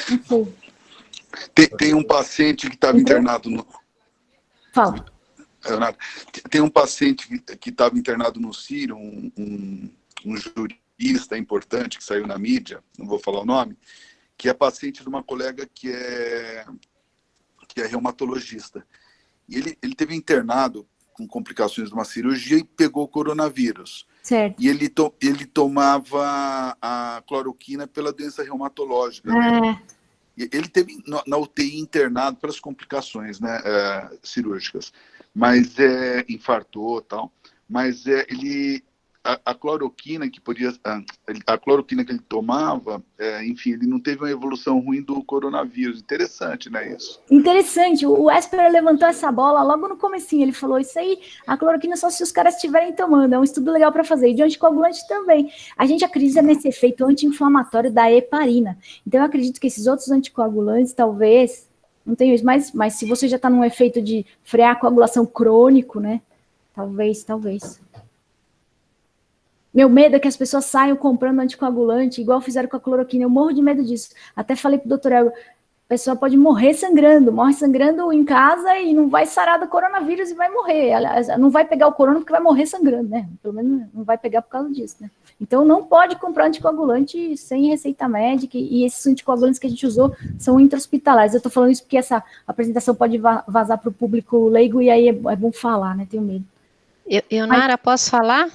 Não sei. Tem um paciente que estava internado no... Fala. Tem um paciente que estava internado no Sírio, um jurista importante que saiu na mídia, não vou falar o nome, que é paciente de uma colega que é reumatologista. E ele teve internado com complicações de uma cirurgia e pegou o coronavírus. Certo. E ele tomava a cloroquina pela doença reumatológica. Né? Ele teve na UTI internado pelas complicações, né, cirúrgicas. Mas infartou e tal. Mas a cloroquina que ele tomava, enfim, ele não teve uma evolução ruim do coronavírus. Interessante, né, isso? Interessante. O Esper levantou essa bola logo no comecinho. Ele falou, isso aí, a cloroquina só se os caras estiverem tomando. É um estudo legal para fazer. E de anticoagulante também. A gente acredita nesse efeito anti-inflamatório da heparina. Então, eu acredito que esses outros anticoagulantes, talvez, não tenho isso, mas se você já está num efeito de frear a coagulação crônico, né? Talvez. Meu medo é que as pessoas saiam comprando anticoagulante, igual fizeram com a cloroquina. Eu morro de medo disso. Até falei pro doutor Elbio, a pessoa pode morre sangrando em casa e não vai sarar do coronavírus e vai morrer. Aliás, não vai pegar o corona porque vai morrer sangrando, né? Pelo menos não vai pegar por causa disso, né? Então, não pode comprar anticoagulante sem receita médica, e esses anticoagulantes que a gente usou são intra-hospitalares. Eu estou falando isso porque essa apresentação pode vazar para o público leigo, e aí é bom falar, né? Tenho medo. Nara, posso falar?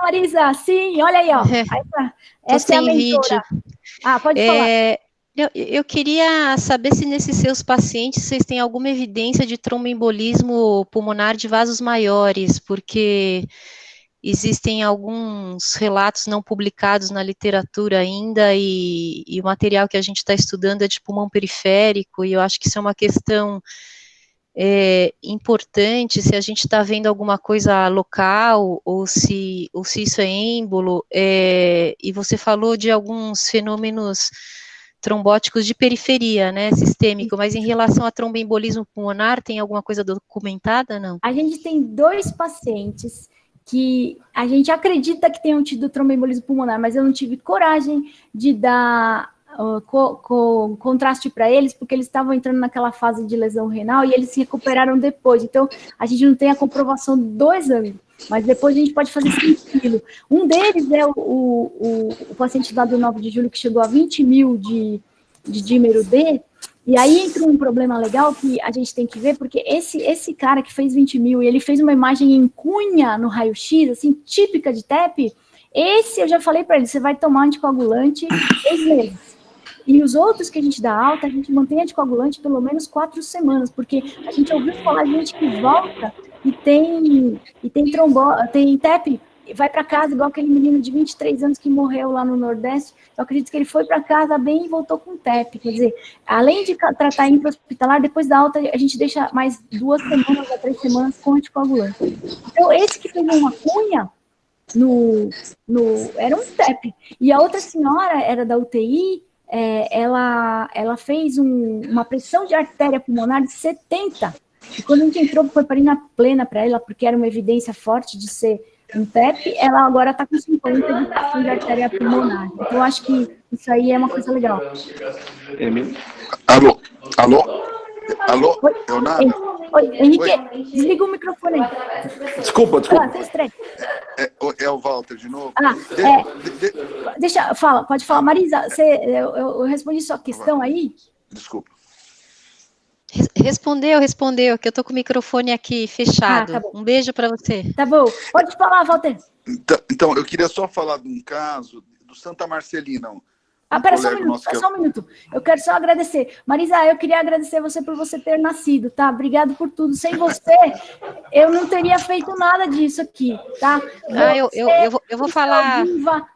Marisa, sim, olha aí, ó. Essa é a mentora. Pode falar. Eu queria saber se nesses seus pacientes vocês têm alguma evidência de tromboembolismo pulmonar de vasos maiores, porque existem alguns relatos não publicados na literatura ainda, e o material que a gente está estudando é de pulmão periférico, e eu acho que isso é uma questão importante, se a gente está vendo alguma coisa local, ou se isso é êmbolo, e você falou de alguns fenômenos trombóticos de periferia, né, sistêmico, mas em relação a tromboembolismo pulmonar, tem alguma coisa documentada, não? A gente tem 2 pacientes que a gente acredita que tenham tido tromboembolismo pulmonar, mas eu não tive coragem de dar contraste para eles, porque eles estavam entrando naquela fase de lesão renal e eles se recuperaram depois. Então, a gente não tem a comprovação do exame, mas depois a gente pode fazer tranquilo. Um deles é o paciente lá do 9 de julho que chegou a 20 mil de dímero D, e aí entra um problema legal que a gente tem que ver, porque esse cara que fez 20 mil e ele fez uma imagem em cunha no raio-x, assim, típica de TEP, esse eu já falei para ele, você vai tomar anticoagulante 6 meses. E os outros que a gente dá alta, a gente mantém anticoagulante pelo menos 4 semanas, porque a gente ouviu falar de gente que volta e tem TEP, vai para casa, igual aquele menino de 23 anos que morreu lá no Nordeste. Eu acredito que ele foi para casa bem e voltou com TEP. Quer dizer, além de tratar intra-hospitalar, depois da alta, a gente deixa mais 2 semanas a 3 semanas com anticoagulante. Então, esse que fez uma cunha era um TEP. E a outra senhora era da UTI, ela fez uma pressão de artéria pulmonar de 70. E quando a gente entrou com heparina plena para ela, porque era uma evidência forte de ser um TEP, ela agora está com 50 de pressão de artéria pulmonar. Então, eu acho que isso aí é uma coisa legal. Alô? Oi, Leonardo? Oi, Henrique, desliga o microfone aí. Desculpa. É o Walter de novo? Pode falar. Marisa, eu respondi sua questão aí? Desculpa. Respondeu, que eu tô com o microfone aqui fechado. Tá bom. Um beijo para você. Tá bom. Pode falar, Walter. Então, eu queria só falar de um caso do Santa Marcelina. Pera só um minuto. Eu quero só agradecer. Marisa, eu queria agradecer você por você ter nascido, tá? Obrigado por tudo. Sem você, eu não teria feito nada disso aqui, tá? Eu vou falar...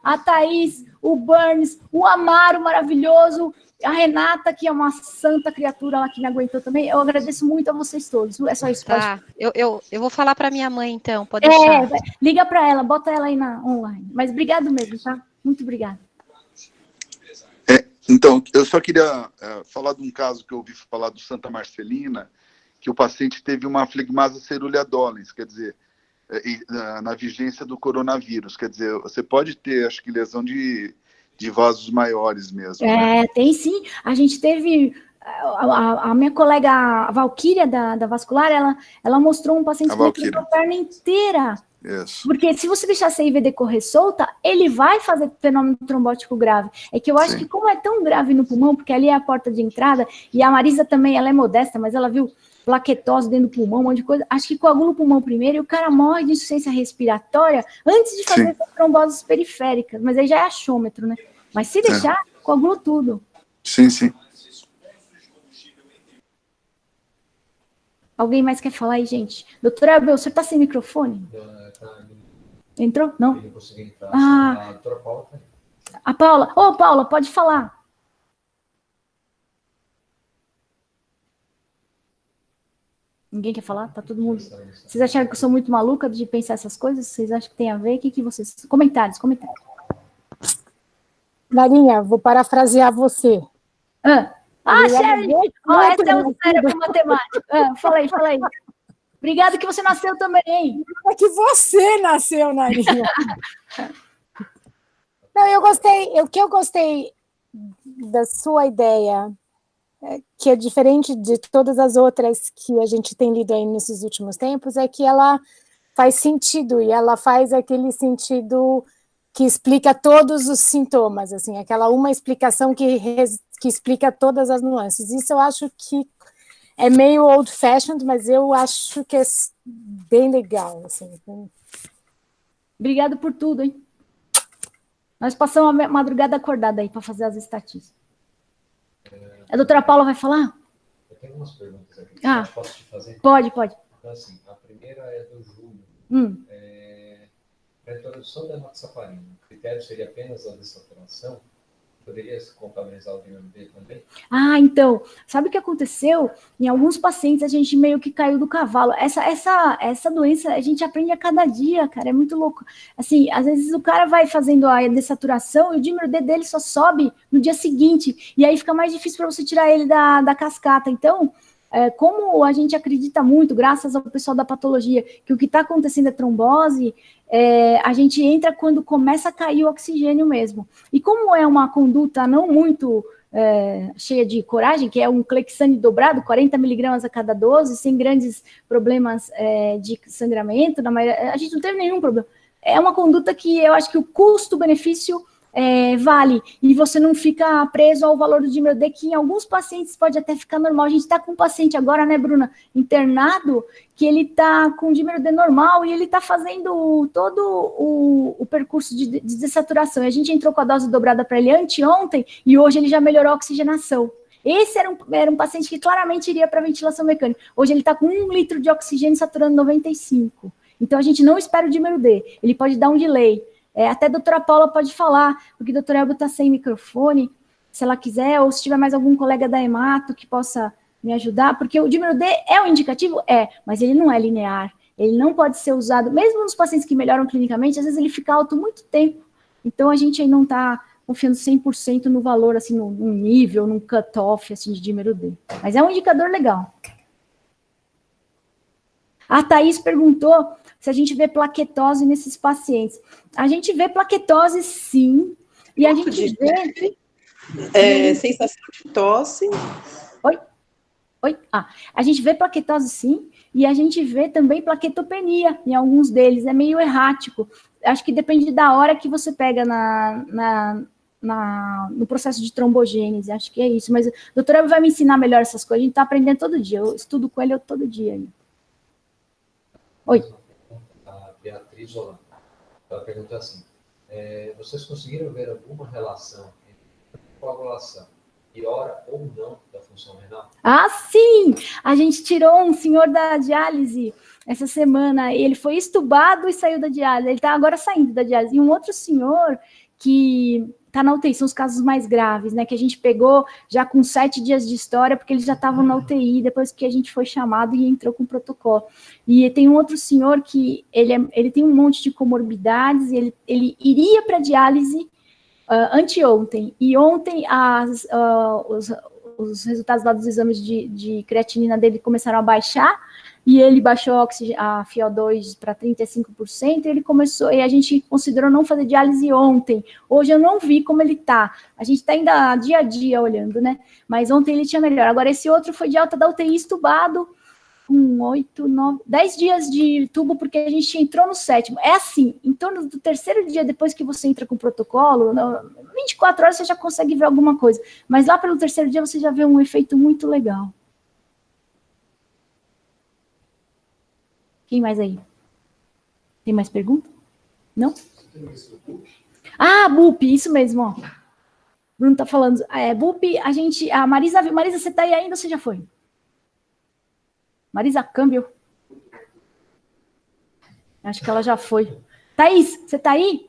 A Thaís, o Burns, o Amaro maravilhoso, a Renata, que é uma santa criatura lá que me aguentou também. Eu agradeço muito a vocês todos. É só isso. Tá, eu vou falar para minha mãe, então. Pode deixar. Liga para ela, bota ela aí online. Mas obrigado mesmo, tá? Muito obrigada. Então, eu só queria falar de um caso que eu ouvi falar do Santa Marcelina, que o paciente teve uma flegmase cerulea dolens, quer dizer, na vigência do coronavírus. Quer dizer, você pode ter, acho que, lesão de vasos maiores mesmo. Né? Tem sim. A gente teve... A minha colega, a Valquíria, da vascular, ela mostrou um paciente que teve a perna inteira. Isso. Porque se você deixar a CIVD correr solta, ele vai fazer fenômeno trombótico grave. É que eu acho que como é tão grave no pulmão, porque ali é a porta de entrada, e a Marisa também, ela é modesta, mas ela viu plaquetose dentro do pulmão, um monte de coisa, acho que coagula o pulmão primeiro, e o cara morre de insuficiência respiratória antes de fazer essas tromboses periféricas, mas aí já é achômetro, né? Mas se deixar, coagula tudo. Sim. Alguém mais quer falar aí, gente? Doutora Abel, o senhor está sem microfone? Entrou? Não? A Paula. Paula, pode falar. Ninguém quer falar? Tá todo mundo... Vocês acharam que eu sou muito maluca de pensar essas coisas? Vocês acham que tem a ver? O que vocês... Comentários. Marinha, vou parafrasear você. Sherry! Essa é o cérebro matemático. Fala aí. Obrigada que você nasceu também. É que você nasceu, Narinha. Não, o que eu gostei da sua ideia, que é diferente de todas as outras que a gente tem lido aí nesses últimos tempos, é que ela faz sentido, e ela faz aquele sentido que explica todos os sintomas, assim, aquela uma explicação que explica todas as nuances. Isso eu acho que é meio old-fashioned, mas eu acho que é bem legal. Assim. Obrigado por tudo, hein? Nós passamos a madrugada acordada aí para fazer as estatísticas. A doutora Paula vai falar? Eu tenho umas perguntas aqui. Posso te fazer? Pode. Então, assim, a primeira é do Júlio. Para a introdução da enoxaparina, o critério seria apenas a dessaturação? Poderia se compatibilizar o DMD também? Ah, então, sabe o que aconteceu? Em alguns pacientes a gente meio que caiu do cavalo. Essa doença a gente aprende a cada dia, cara, é muito louco. Assim, às vezes o cara vai fazendo a dessaturação e o dímero D dele só sobe no dia seguinte, e aí fica mais difícil para você tirar ele da cascata. Então, como a gente acredita muito, graças ao pessoal da patologia, que o que está acontecendo é trombose, a gente entra quando começa a cair o oxigênio mesmo. E como é uma conduta não muito cheia de coragem, que é um Clexane dobrado, 40 miligramas a cada 12, sem grandes problemas de sangramento, a gente não teve nenhum problema. É uma conduta que eu acho que o custo-benefício vale, e você não fica preso ao valor do dímero D, que em alguns pacientes pode até ficar normal. A gente está com um paciente agora, né, Bruna, internado, que ele está com dímero D normal, e ele está fazendo todo o percurso de dessaturação. E a gente entrou com a dose dobrada para ele anteontem, e hoje ele já melhorou a oxigenação. Esse era um paciente que claramente iria para ventilação mecânica. Hoje ele está com 1 litro de oxigênio saturando 95. Então a gente não espera o dímero D, ele pode dar um delay. Até a doutora Paula pode falar, porque a doutora Elba está sem microfone, se ela quiser, ou se tiver mais algum colega da hemato que possa me ajudar, porque o dímero D é um indicativo? Mas ele não é linear, ele não pode ser usado, mesmo nos pacientes que melhoram clinicamente, às vezes ele fica alto muito tempo, então a gente aí não está confiando 100% no valor, assim, num nível, num cutoff, assim, de dímero D, mas é um indicador legal. A Thaís perguntou se a gente vê plaquetose nesses pacientes. A gente vê plaquetose, sim, e a gente vê... sensação de tosse. Oi? A gente vê plaquetose, sim, e a gente vê também plaquetopenia em alguns deles, é meio errático. Acho que depende da hora que você pega no processo de trombogênese, acho que é isso. Mas o doutor Elba vai me ensinar melhor essas coisas, a gente está aprendendo todo dia, eu estudo com ele todo dia. Oi. A Beatriz Holanda, ela pergunta assim, vocês conseguiram ver alguma relação entre coagulação e hora ou não da função renal? Ah, sim! A gente tirou um senhor da diálise essa semana, ele foi estubado e saiu da diálise, ele está agora saindo da diálise, e um outro senhor que está na UTI, são os casos mais graves, né, que a gente pegou já com 7 dias de história, porque eles já estavam na UTI, depois que a gente foi chamado e entrou com o protocolo. E tem um outro senhor que ele tem um monte de comorbidades, e ele iria para a diálise anteontem, e ontem os resultados lá dos exames de creatinina dele começaram a baixar, e ele baixou a FiO2 para 35%, e a gente considerou não fazer diálise ontem. Hoje eu não vi como ele está. A gente está ainda dia a dia olhando, né? Mas ontem ele tinha melhor. Agora, esse outro foi de alta da UTI estubado, com 10 dias de tubo, porque a gente entrou no 7º. É assim, em torno do 3º dia, depois que você entra com o protocolo, 24 horas você já consegue ver alguma coisa. Mas lá pelo 3º dia você já vê um efeito muito legal. Quem mais aí? Tem mais pergunta? Não? BUP, isso mesmo, ó. Bruno tá falando. BUP, a Marisa, você tá aí ainda ou você já foi? Marisa Câmbio. Acho que ela já foi. Thaís, você tá aí?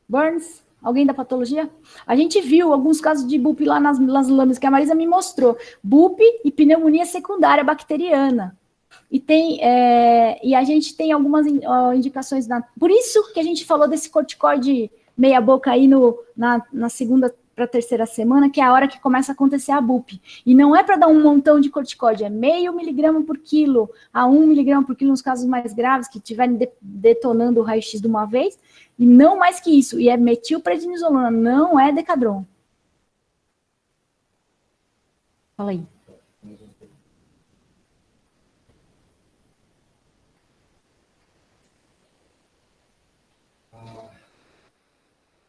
Burns? Alguém da patologia? A gente viu alguns casos de BUP lá nas lâminas, que a Marisa me mostrou. BUP e pneumonia secundária bacteriana. E a gente tem algumas indicações. Por isso que a gente falou desse corticoide meia boca aí na segunda para a 3ª semana, que é a hora que começa a acontecer a BUP. E não é para dar um montão de corticoide, é 0,5 miligrama por quilo a 1 miligrama por quilo nos casos mais graves, que estiverem detonando o raio-x de uma vez, e não mais que isso. E é metilprednisolona, não é Decadron. Fala aí.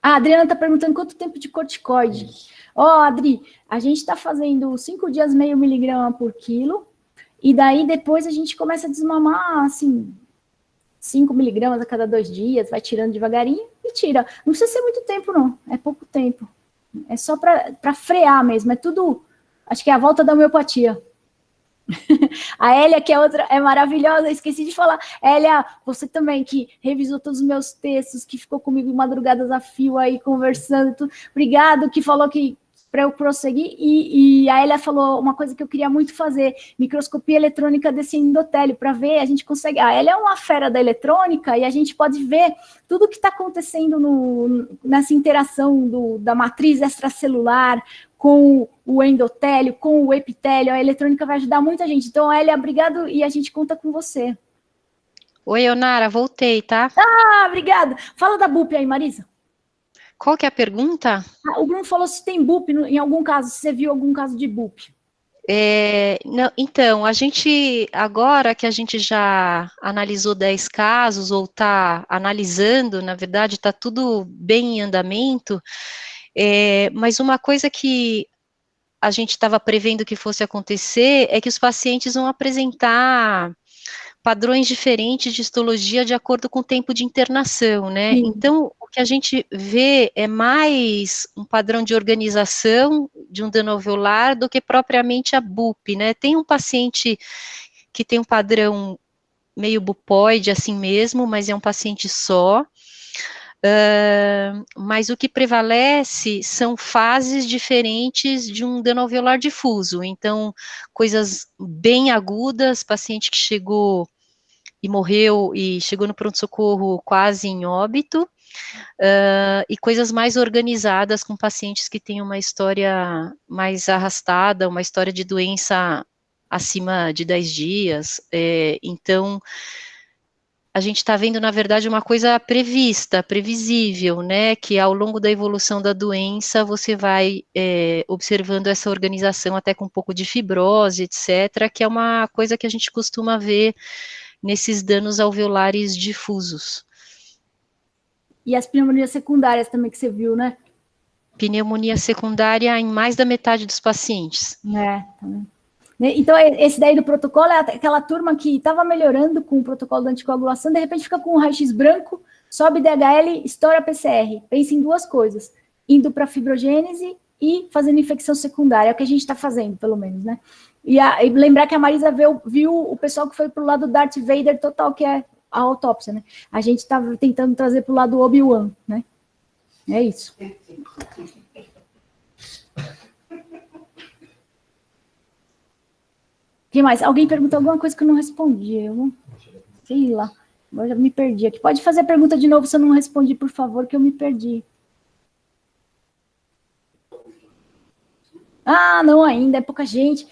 A Adriana está perguntando quanto tempo de corticoide. Adri, a gente está fazendo 5 dias 0,5 miligrama por quilo, e daí depois a gente começa a desmamar, assim, 5 miligramas a cada 2 dias, vai tirando devagarinho e tira. Não precisa ser muito tempo, não, é pouco tempo. É só para frear mesmo, é tudo, acho que é a volta da homeopatia. A Hélia, que é outra, é maravilhosa, esqueci de falar. Hélia, você também, que revisou todos os meus textos, que ficou comigo madrugadas a fio aí, conversando, tudo. Obrigado, que falou que para eu prosseguir, e a Hélia falou uma coisa que eu queria muito fazer, microscopia eletrônica desse endotélio, para ver, a gente consegue, a Hélia é uma fera da eletrônica, e a gente pode ver tudo o que está acontecendo nessa interação da matriz extracelular, com o endotélio, com o epitélio, a eletrônica vai ajudar muita gente. Então, Hélia, obrigado, e a gente conta com você. Oi, Eonara, voltei, tá? Ah, obrigado. Fala da BUP aí, Marisa. Qual que é a pergunta? O Bruno falou se tem BUP em algum caso, se você viu algum caso de BUP. Não, então, a gente, agora que a gente já analisou 10 casos, ou está analisando, na verdade, está tudo bem em andamento, mas uma coisa que a gente estava prevendo que fosse acontecer é que os pacientes vão apresentar padrões diferentes de histologia de acordo com o tempo de internação, né? Sim. Então, o que a gente vê é mais um padrão de organização de um dano alveolar do que propriamente a BUP, né? Tem um paciente que tem um padrão meio bupoide assim mesmo, mas é um paciente só. Mas o que prevalece são fases diferentes de um dano alveolar difuso, então, coisas bem agudas, paciente que chegou e morreu e chegou no pronto-socorro quase em óbito, e coisas mais organizadas com pacientes que têm uma história mais arrastada, uma história de doença acima de 10 dias, então, a gente está vendo, na verdade, uma coisa prevista, previsível, né, que ao longo da evolução da doença, você vai observando essa organização até com um pouco de fibrose, etc., que é uma coisa que a gente costuma ver nesses danos alveolares difusos. E as pneumonias secundárias também que você viu, né? Pneumonia secundária em mais da metade dos pacientes. Também. Então, esse daí do protocolo é aquela turma que estava melhorando com o protocolo da anticoagulação, de repente fica com um raio-x branco, sobe DHL, estoura PCR. Pensa em duas coisas, indo para fibrogênese e fazendo infecção secundária, é o que a gente está fazendo, pelo menos, né? E lembrar que a Marisa viu o pessoal que foi para o lado Darth Vader total, que é a autópsia, né? A gente estava tentando trazer para o lado Obi-Wan, né? É isso. O que mais? Alguém perguntou alguma coisa que eu não respondi. Eu sei lá. Agora já me perdi aqui. Pode fazer a pergunta de novo se eu não respondi, por favor, que eu me perdi. Ah, não ainda, é pouca gente.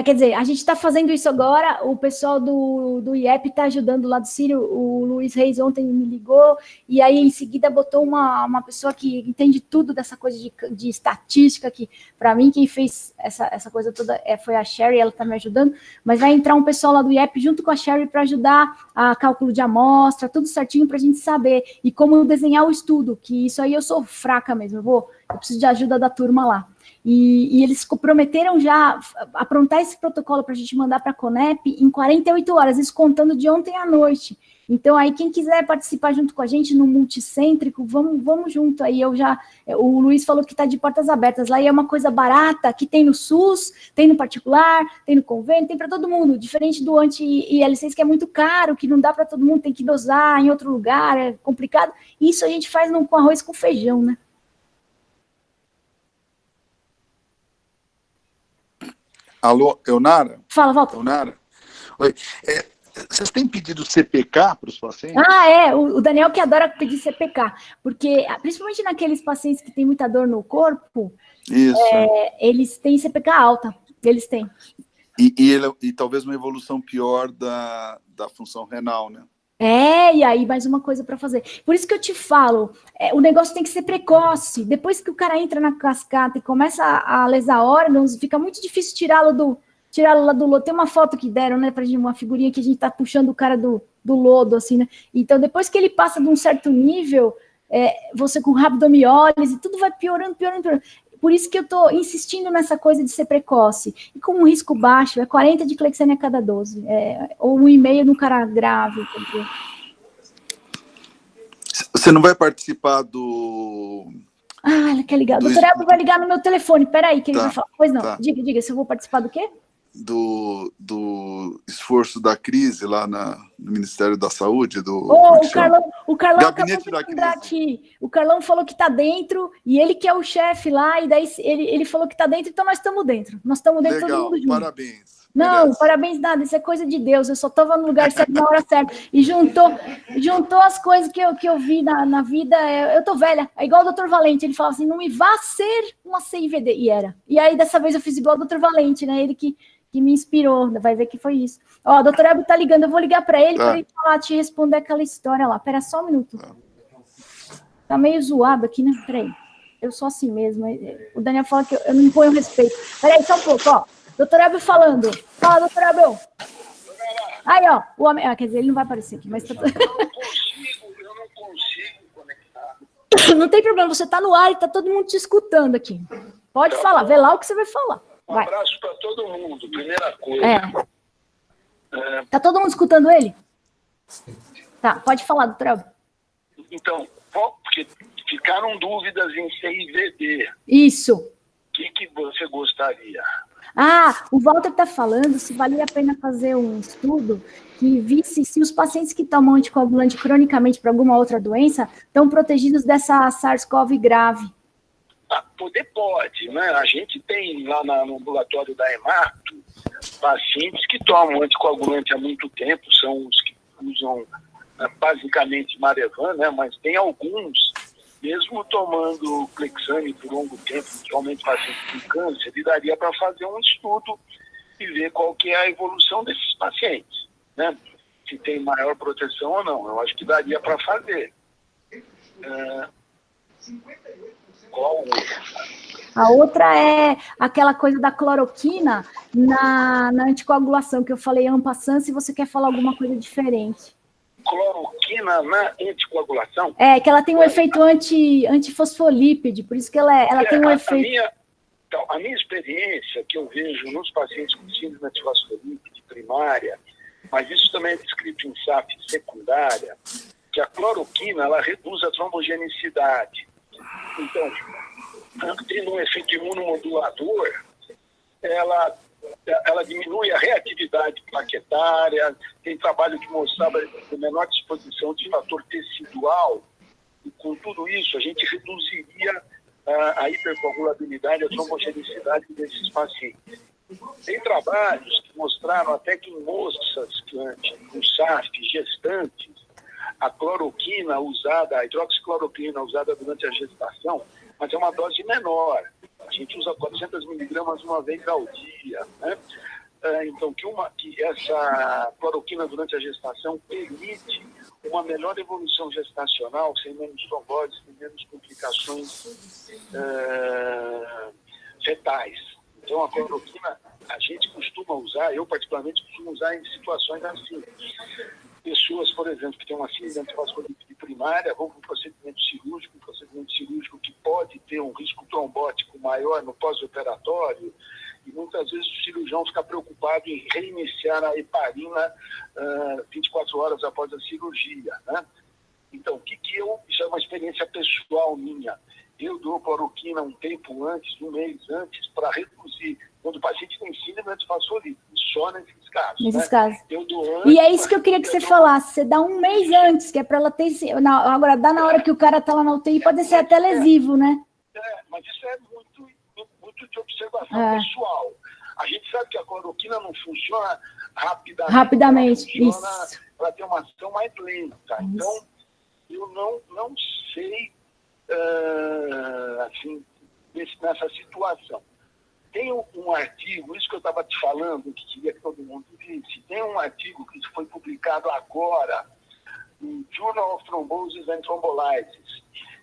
Quer dizer, a gente está fazendo isso agora, o pessoal do IEP está ajudando lá do Sírio, o Luiz Reis ontem me ligou, e aí em seguida botou uma pessoa que entende tudo dessa coisa de estatística, que para mim quem fez essa coisa toda foi a Sherry, ela está me ajudando, mas vai entrar um pessoal lá do IEP junto com a Sherry para ajudar a cálculo de amostra, tudo certinho para a gente saber, e como desenhar o estudo, que isso aí eu sou fraca mesmo, eu preciso de ajuda da turma lá. E eles prometeram já aprontar esse protocolo para a gente mandar para a Conep em 48 horas, isso contando de ontem à noite. Então, aí, quem quiser participar junto com a gente no multicêntrico, vamos junto aí. O Luiz falou que está de portas abertas. Lá e é uma coisa barata, que tem no SUS, tem no particular, tem no convênio, tem para todo mundo, diferente do anti-IL6, que é muito caro, que não dá para todo mundo, tem que dosar em outro lugar, é complicado. Isso a gente faz com arroz com feijão, né? Alô, Eonara? Fala, Walter. Eonara? Oi. Vocês têm pedido CPK para os pacientes? O Daniel que adora pedir CPK, porque, principalmente naqueles pacientes que têm muita dor no corpo, eles têm CPK alta, eles têm. E talvez uma evolução pior da função renal, né? E aí mais uma coisa para fazer. Por isso que eu te falo, o negócio tem que ser precoce. Depois que o cara entra na cascata e começa a lesar órgãos, fica muito difícil tirá-lo lá do lodo. Tem uma foto que deram, né, pra gente, uma figurinha que a gente tá puxando o cara do lodo, assim, né? Então, depois que ele passa de um certo nível, você com rabdomiólise, tudo vai piorando. Por isso que eu tô insistindo nessa coisa de ser precoce. E com um risco baixo, 40 de clexane a cada 12. Ou 1,5 no cara grave. Entendeu? Você não vai participar do... Ela quer ligar. O doutor Elber vai ligar no meu telefone. Peraí, que ele vai falar. Pois não. Tá. Diga, se eu vou participar do quê? do esforço da crise lá no Ministério da Saúde, o Carlão Gabinete da Crise. Aqui. O Carlão falou que está dentro, e ele que é o chefe lá, e daí ele falou que está dentro, então nós estamos dentro. Nós estamos dentro, Legal, todo mundo junto. Parabéns. Não, Merece. parabéns nada, isso é coisa de Deus, eu só estava no lugar certo na hora certa, e juntou as coisas que eu vi na vida, eu tô velha, é igual o Dr. Valente, ele falava assim, não me vá ser uma CIVD, e era. E aí, dessa vez, eu fiz igual o Dr. Valente, né, ele que me inspirou, vai ver que foi isso. Ó, o Dr. Elber tá ligando, eu vou ligar para ele, para ele falar, te responder aquela história lá, pera só um minuto. Tá meio zoado aqui, né, peraí, eu sou assim mesmo, o Daniel fala que eu não imponho respeito, peraí, só um pouco, ó. Doutor Abel falando. Fala, doutor Abel. Aí, ó, o homem... quer dizer, ele não vai aparecer aqui, mas... Eu não consigo conectar. Não tem problema, você tá no ar e tá todo mundo te escutando aqui. Pode falar, vê lá o que você vai falar. Um abraço para todo mundo, primeira coisa. Tá todo mundo escutando ele? Tá, pode falar, doutor Abel. Então, porque ficaram dúvidas em CIVD. Isso. O que você gostaria? O Walter está falando se valia a pena fazer um estudo que visse se os pacientes que tomam anticoagulante cronicamente para alguma outra doença estão protegidos dessa SARS-CoV grave. Pode, né? A gente tem lá no ambulatório da Hemato pacientes que tomam anticoagulante há muito tempo, são os que usam basicamente Marevan, né? Mas tem alguns, mesmo tomando Clexane por longo tempo, principalmente pacientes com câncer, ele daria para fazer um estudo e ver qual que é a evolução desses pacientes, né? Se tem maior proteção ou não. Eu acho que daria para fazer. Qual outra? A outra é aquela coisa da cloroquina na anticoagulação, que eu falei en passant, se você quer falar alguma coisa diferente. Cloroquina na anticoagulação? Que ela tem um efeito antifosfolípide, por isso que ela tem um efeito... A minha experiência que eu vejo nos pacientes com síndrome antifosfolípide primária, mas isso também é descrito em SAF secundária, que a cloroquina, ela reduz a trombogenicidade. Então, tendo um efeito imunomodulador, ela diminui a reatividade plaquetária, tem trabalho que mostrava a menor disposição de fator tecidual, e com tudo isso a gente reduziria a hipercoagulabilidade, a trombogenicidade desses pacientes. Tem trabalhos que mostraram até que em moças com SAF gestantes, a cloroquina usada, a hidroxicloroquina usada durante a gestação, mas é uma dose menor. A gente usa 400 miligramas uma vez ao dia, né? Então, que essa cloroquina durante a gestação permite uma melhor evolução gestacional, sem menos trombose, sem menos complicações fetais. Então, a cloroquina, a gente costuma usar, eu particularmente costumo usar em situações assim. Pessoas, por exemplo, que têm uma síndrome antifosfolípide primária, vão para um procedimento cirúrgico que pode ter um risco trombótico maior no pós-operatório, e muitas vezes o cirurgião fica preocupado em reiniciar a heparina 24 horas após a cirurgia, né? Então, isso é uma experiência pessoal minha. Eu dou cloroquina um tempo antes, um mês antes, para reduzir, quando o paciente tem síndrome antifosfolípide, só nesses casos. Nesses casos. Eu dou antes, e é isso que eu queria que você falasse, você dá um mês antes, que é para ela ter... Agora, dá na hora que o cara está lá na UTI, pode ser até lesivo, né? Mas isso é muito de observação pessoal. A gente sabe que a cloroquina não funciona rapidamente. Isso. Ela tem uma ação mais lenta. Então, eu não sei, assim, nessa situação. Tem um artigo, isso que eu estava te falando, que queria que todo mundo visse, tem um artigo que foi publicado agora no Journal of Thrombosis and Thrombolysis.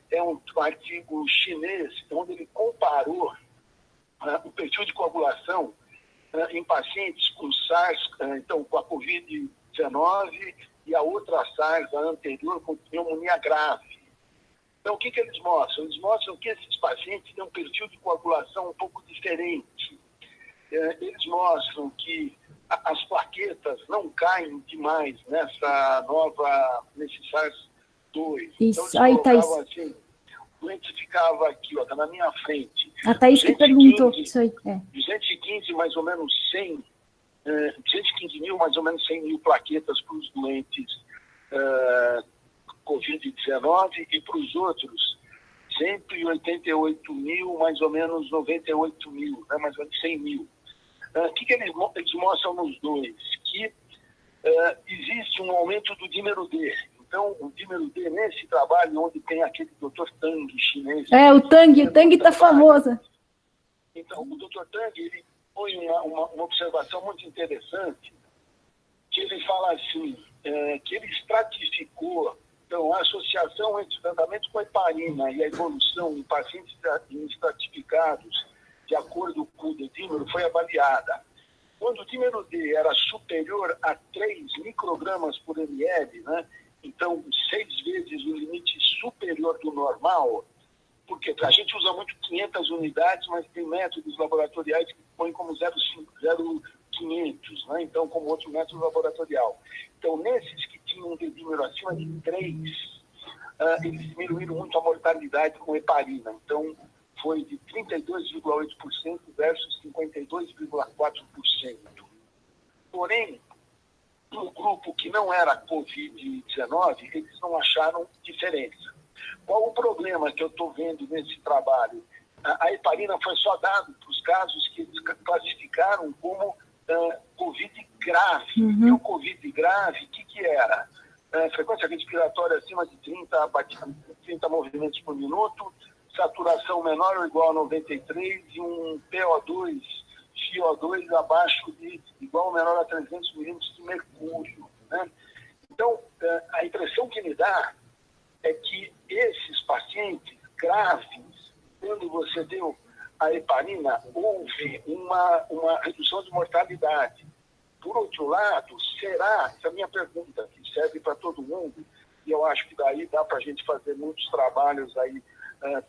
É um artigo chinês, onde ele comparou o perfil de coagulação em pacientes com SARS, então com a Covid-19 e a outra SARS, a anterior, com pneumonia grave. Então, o que eles mostram? Eles mostram que esses pacientes têm um perfil de coagulação um pouco diferente. Eles mostram que as plaquetas não caem demais nesse SARS-2. Isso, então, aí, Thaís. Assim, o doente ficava aqui, está na minha frente. A Thaís que perguntou isso aí. 215, mais ou menos 100 215 mil, mais ou menos 100 mil plaquetas para os doentes Covid-19 e para os outros 188 mil, mais ou menos 98 mil, né, mais ou menos 100 mil. O que eles mostram nos dois? Que existe um aumento do dímero D. Então, o dímero D, nesse trabalho, onde tem aquele Dr. Tang chinês... O Tang está famoso. Então, o Dr. Tang, ele põe uma observação muito interessante, que ele fala assim, que ele estratificou, então, a associação entre o tratamento com a heparina e a evolução em pacientes estratificados, de acordo com o dímero, foi avaliada. Quando o dímero D era superior a 3 microgramas por ml, né, então 6 vezes o limite superior do normal, porque a gente usa muito 500 unidades, mas tem métodos laboratoriais que põem como 0,500, né, então como outro método laboratorial. Então, nesses que tinham um dímero acima de 3, eles diminuíram muito a mortalidade com heparina. Então, foi de 32,8% versus 52,4%. Porém, no grupo que não era Covid-19, eles não acharam diferença. Qual o problema que eu estou vendo nesse trabalho? A heparina foi só dada para os casos que eles classificaram como Covid grave. E o Covid grave, o que era? Frequência respiratória acima de 30 movimentos por minuto, saturação menor ou igual a 93 e um PO2, CO2 abaixo de igual ou menor a 300 milímetros de mercúrio. Né? Então, a impressão que me dá é que esses pacientes graves, quando você deu a heparina, houve uma redução de mortalidade. Por outro lado, será, essa é a minha pergunta, que serve para todo mundo, e eu acho que daí dá para a gente fazer muitos trabalhos aí,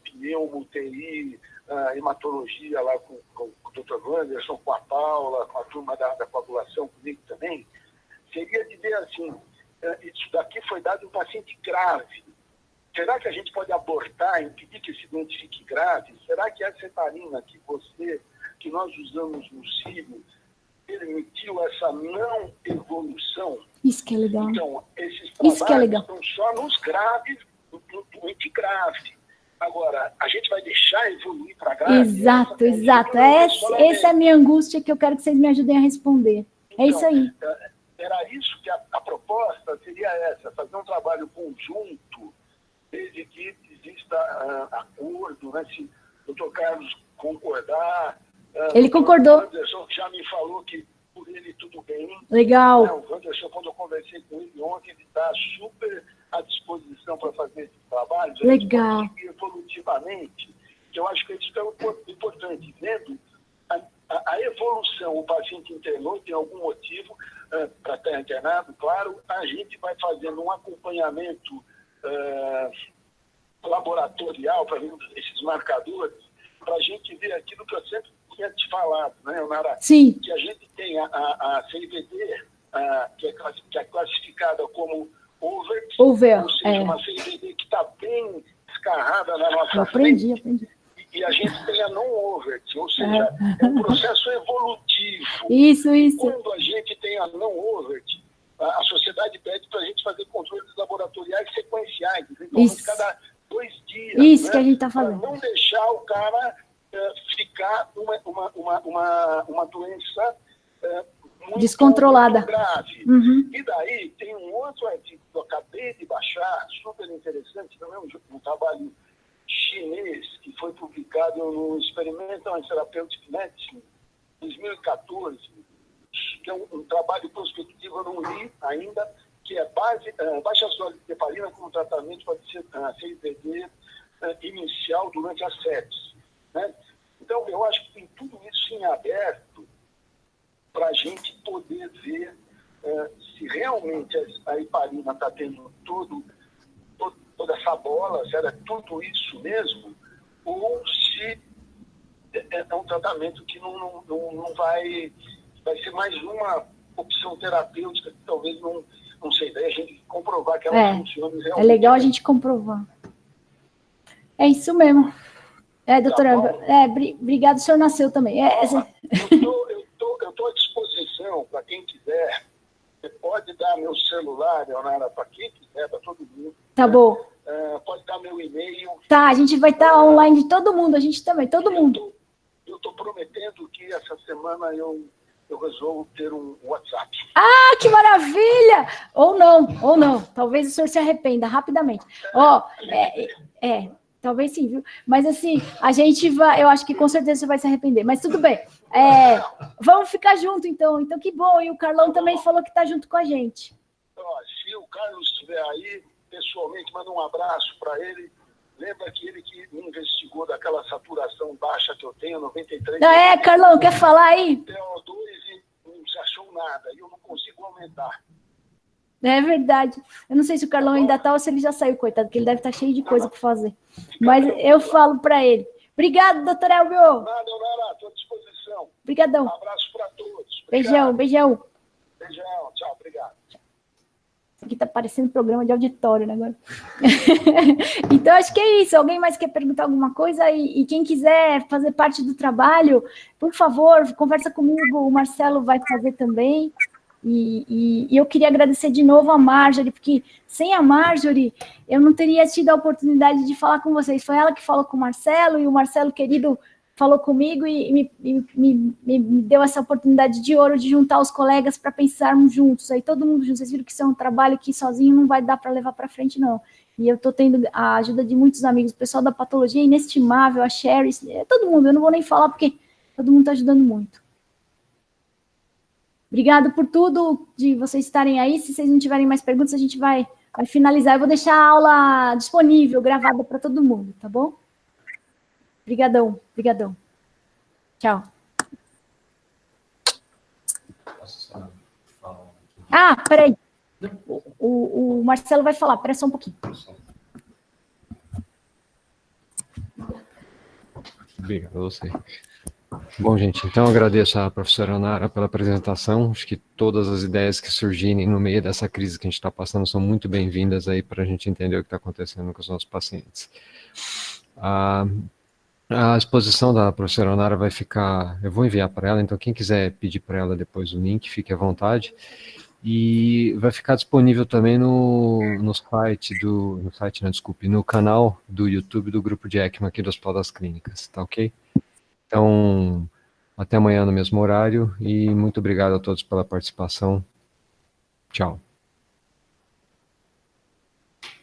pneumo, TI, hematologia lá com o Dr. Wanderson, com a Paula, com a turma da coagulação, comigo também, seria dizer assim, isso daqui foi dado em um paciente grave. Será que a gente pode abortar, impedir que esse doente fique grave? Será que essa heparina que nós usamos no cílio, permitiu essa não evolução? Isso que é legal. Então, esses trabalhos estão só nos graves, do doente grave. Agora, a gente vai deixar evoluir para grave? Exato. Essa é a minha angústia que eu quero que vocês me ajudem a responder. Então, é isso aí. Era isso que a proposta seria essa, fazer um trabalho conjunto, desde que exista acordo, né, se o Dr. Carlos concordar. Ele concordou. O Wanderson já me falou que por ele tudo bem. Legal. O Wanderson, quando eu conversei com ele ontem, ele está super à disposição para fazer esse trabalho. Legal. Evolutivamente, que eu acho que isso é importante. Vendo a evolução, o paciente internou, tem algum motivo para estar internado, claro, a gente vai fazendo um acompanhamento laboratorial para ver esses marcadores, para a gente ver aquilo que eu sempre tinha te falado, né, Nara? Sim. Que a gente tem a CIVD, que é classificada como over, ou seja, uma CIVD que está bem escarrada na nossa eu aprendi. E a gente tem a non-overt, ou seja, é um processo evolutivo. Isso. Quando a gente tem a non-overt, a sociedade pede para a gente fazer controles laboratoriais sequenciais, eventualmente cada 2 dias. Isso, né? Que a gente está falando. fazendo. Para não deixar o cara ficar uma doença muito descontrolada. Grave. E daí tem um outro artigo que eu acabei de baixar, super interessante, também um trabalho chinês que foi publicado no Experimental Therapeutic Medicine, em 2014, que é um trabalho prospectivo, eu não li ainda, que é baixa sólida de heparina como tratamento para CIVD inicial durante a sepse. Né? Então, eu acho que tem tudo isso em aberto para a gente poder ver se realmente a heparina está tendo toda essa bola, se era tudo isso mesmo, ou se é um tratamento que não vai ser mais uma opção terapêutica que talvez não sei, daí a gente comprovar que ela funciona realmente. É legal a gente comprovar. É isso mesmo. Doutora, obrigado, o senhor nasceu também. Eu estou à disposição para celular, Leonara, para quem quiser, para todo mundo. Tá bom. Pode dar meu e-mail. Tá, a gente vai estar online de todo mundo, a gente também, todo mundo. Eu estou prometendo que essa semana eu resolvo ter um WhatsApp. Ah, que maravilha! Ou não. Talvez o senhor se arrependa rapidamente. Talvez sim, viu? Mas assim, a gente vai, eu acho que com certeza você vai se arrepender, mas tudo bem. Vamos ficar junto, então. Então, que bom. E o Carlão também falou que está junto com a gente. Se o Carlos estiver aí, pessoalmente, manda um abraço para ele. Lembra que ele que me investigou daquela saturação baixa que eu tenho, 93. Carlão, quer falar aí? PO2 e não se achou nada, e eu não consigo aumentar. É verdade. Eu não sei se o Carlão ainda está ou se ele já saiu, coitado, porque ele deve estar cheio de coisa para fazer. Mas eu falo para ele. Obrigado, doutor Elvio. Nada, estou à disposição. Obrigadão. Um abraço para todos. Obrigado. Beijão. Beijão, tchau, obrigado. Isso aqui tá parecendo programa de auditório, né, agora? Então, acho que é isso. Alguém mais quer perguntar alguma coisa? E quem quiser fazer parte do trabalho, por favor, conversa comigo. O Marcelo vai fazer também. E eu queria agradecer de novo a Marjorie, porque sem a Marjorie, eu não teria tido a oportunidade de falar com vocês. Foi ela que falou com o Marcelo, e o Marcelo, querido, falou comigo e me deu essa oportunidade de ouro de juntar os colegas para pensarmos juntos. Aí todo mundo junto. Vocês viram que isso é um trabalho que sozinho não vai dar para levar para frente, não. E eu estou tendo a ajuda de muitos amigos. O pessoal da patologia é inestimável, a Sherry, todo mundo. Eu não vou nem falar porque todo mundo está ajudando muito. Obrigado por tudo, de vocês estarem aí. Se vocês não tiverem mais perguntas, a gente vai finalizar. Eu vou deixar a aula disponível, gravada para todo mundo, tá bom? Obrigadão. Tchau. Peraí. O Marcelo vai falar, espera só um pouquinho. Obrigado a você. Bom, gente, então eu agradeço à professora Nara pela apresentação. Acho que todas as ideias que surgirem no meio dessa crise que a gente está passando são muito bem-vindas aí para a gente entender o que está acontecendo com os nossos pacientes. A exposição da professora Nara vai ficar, eu vou enviar para ela, então quem quiser pedir para ela depois o link, fique à vontade. E vai ficar disponível também no canal do YouTube do Grupo de ECMA aqui do Hospital das Clínicas, tá ok? Então, até amanhã no mesmo horário e muito obrigado a todos pela participação. Tchau.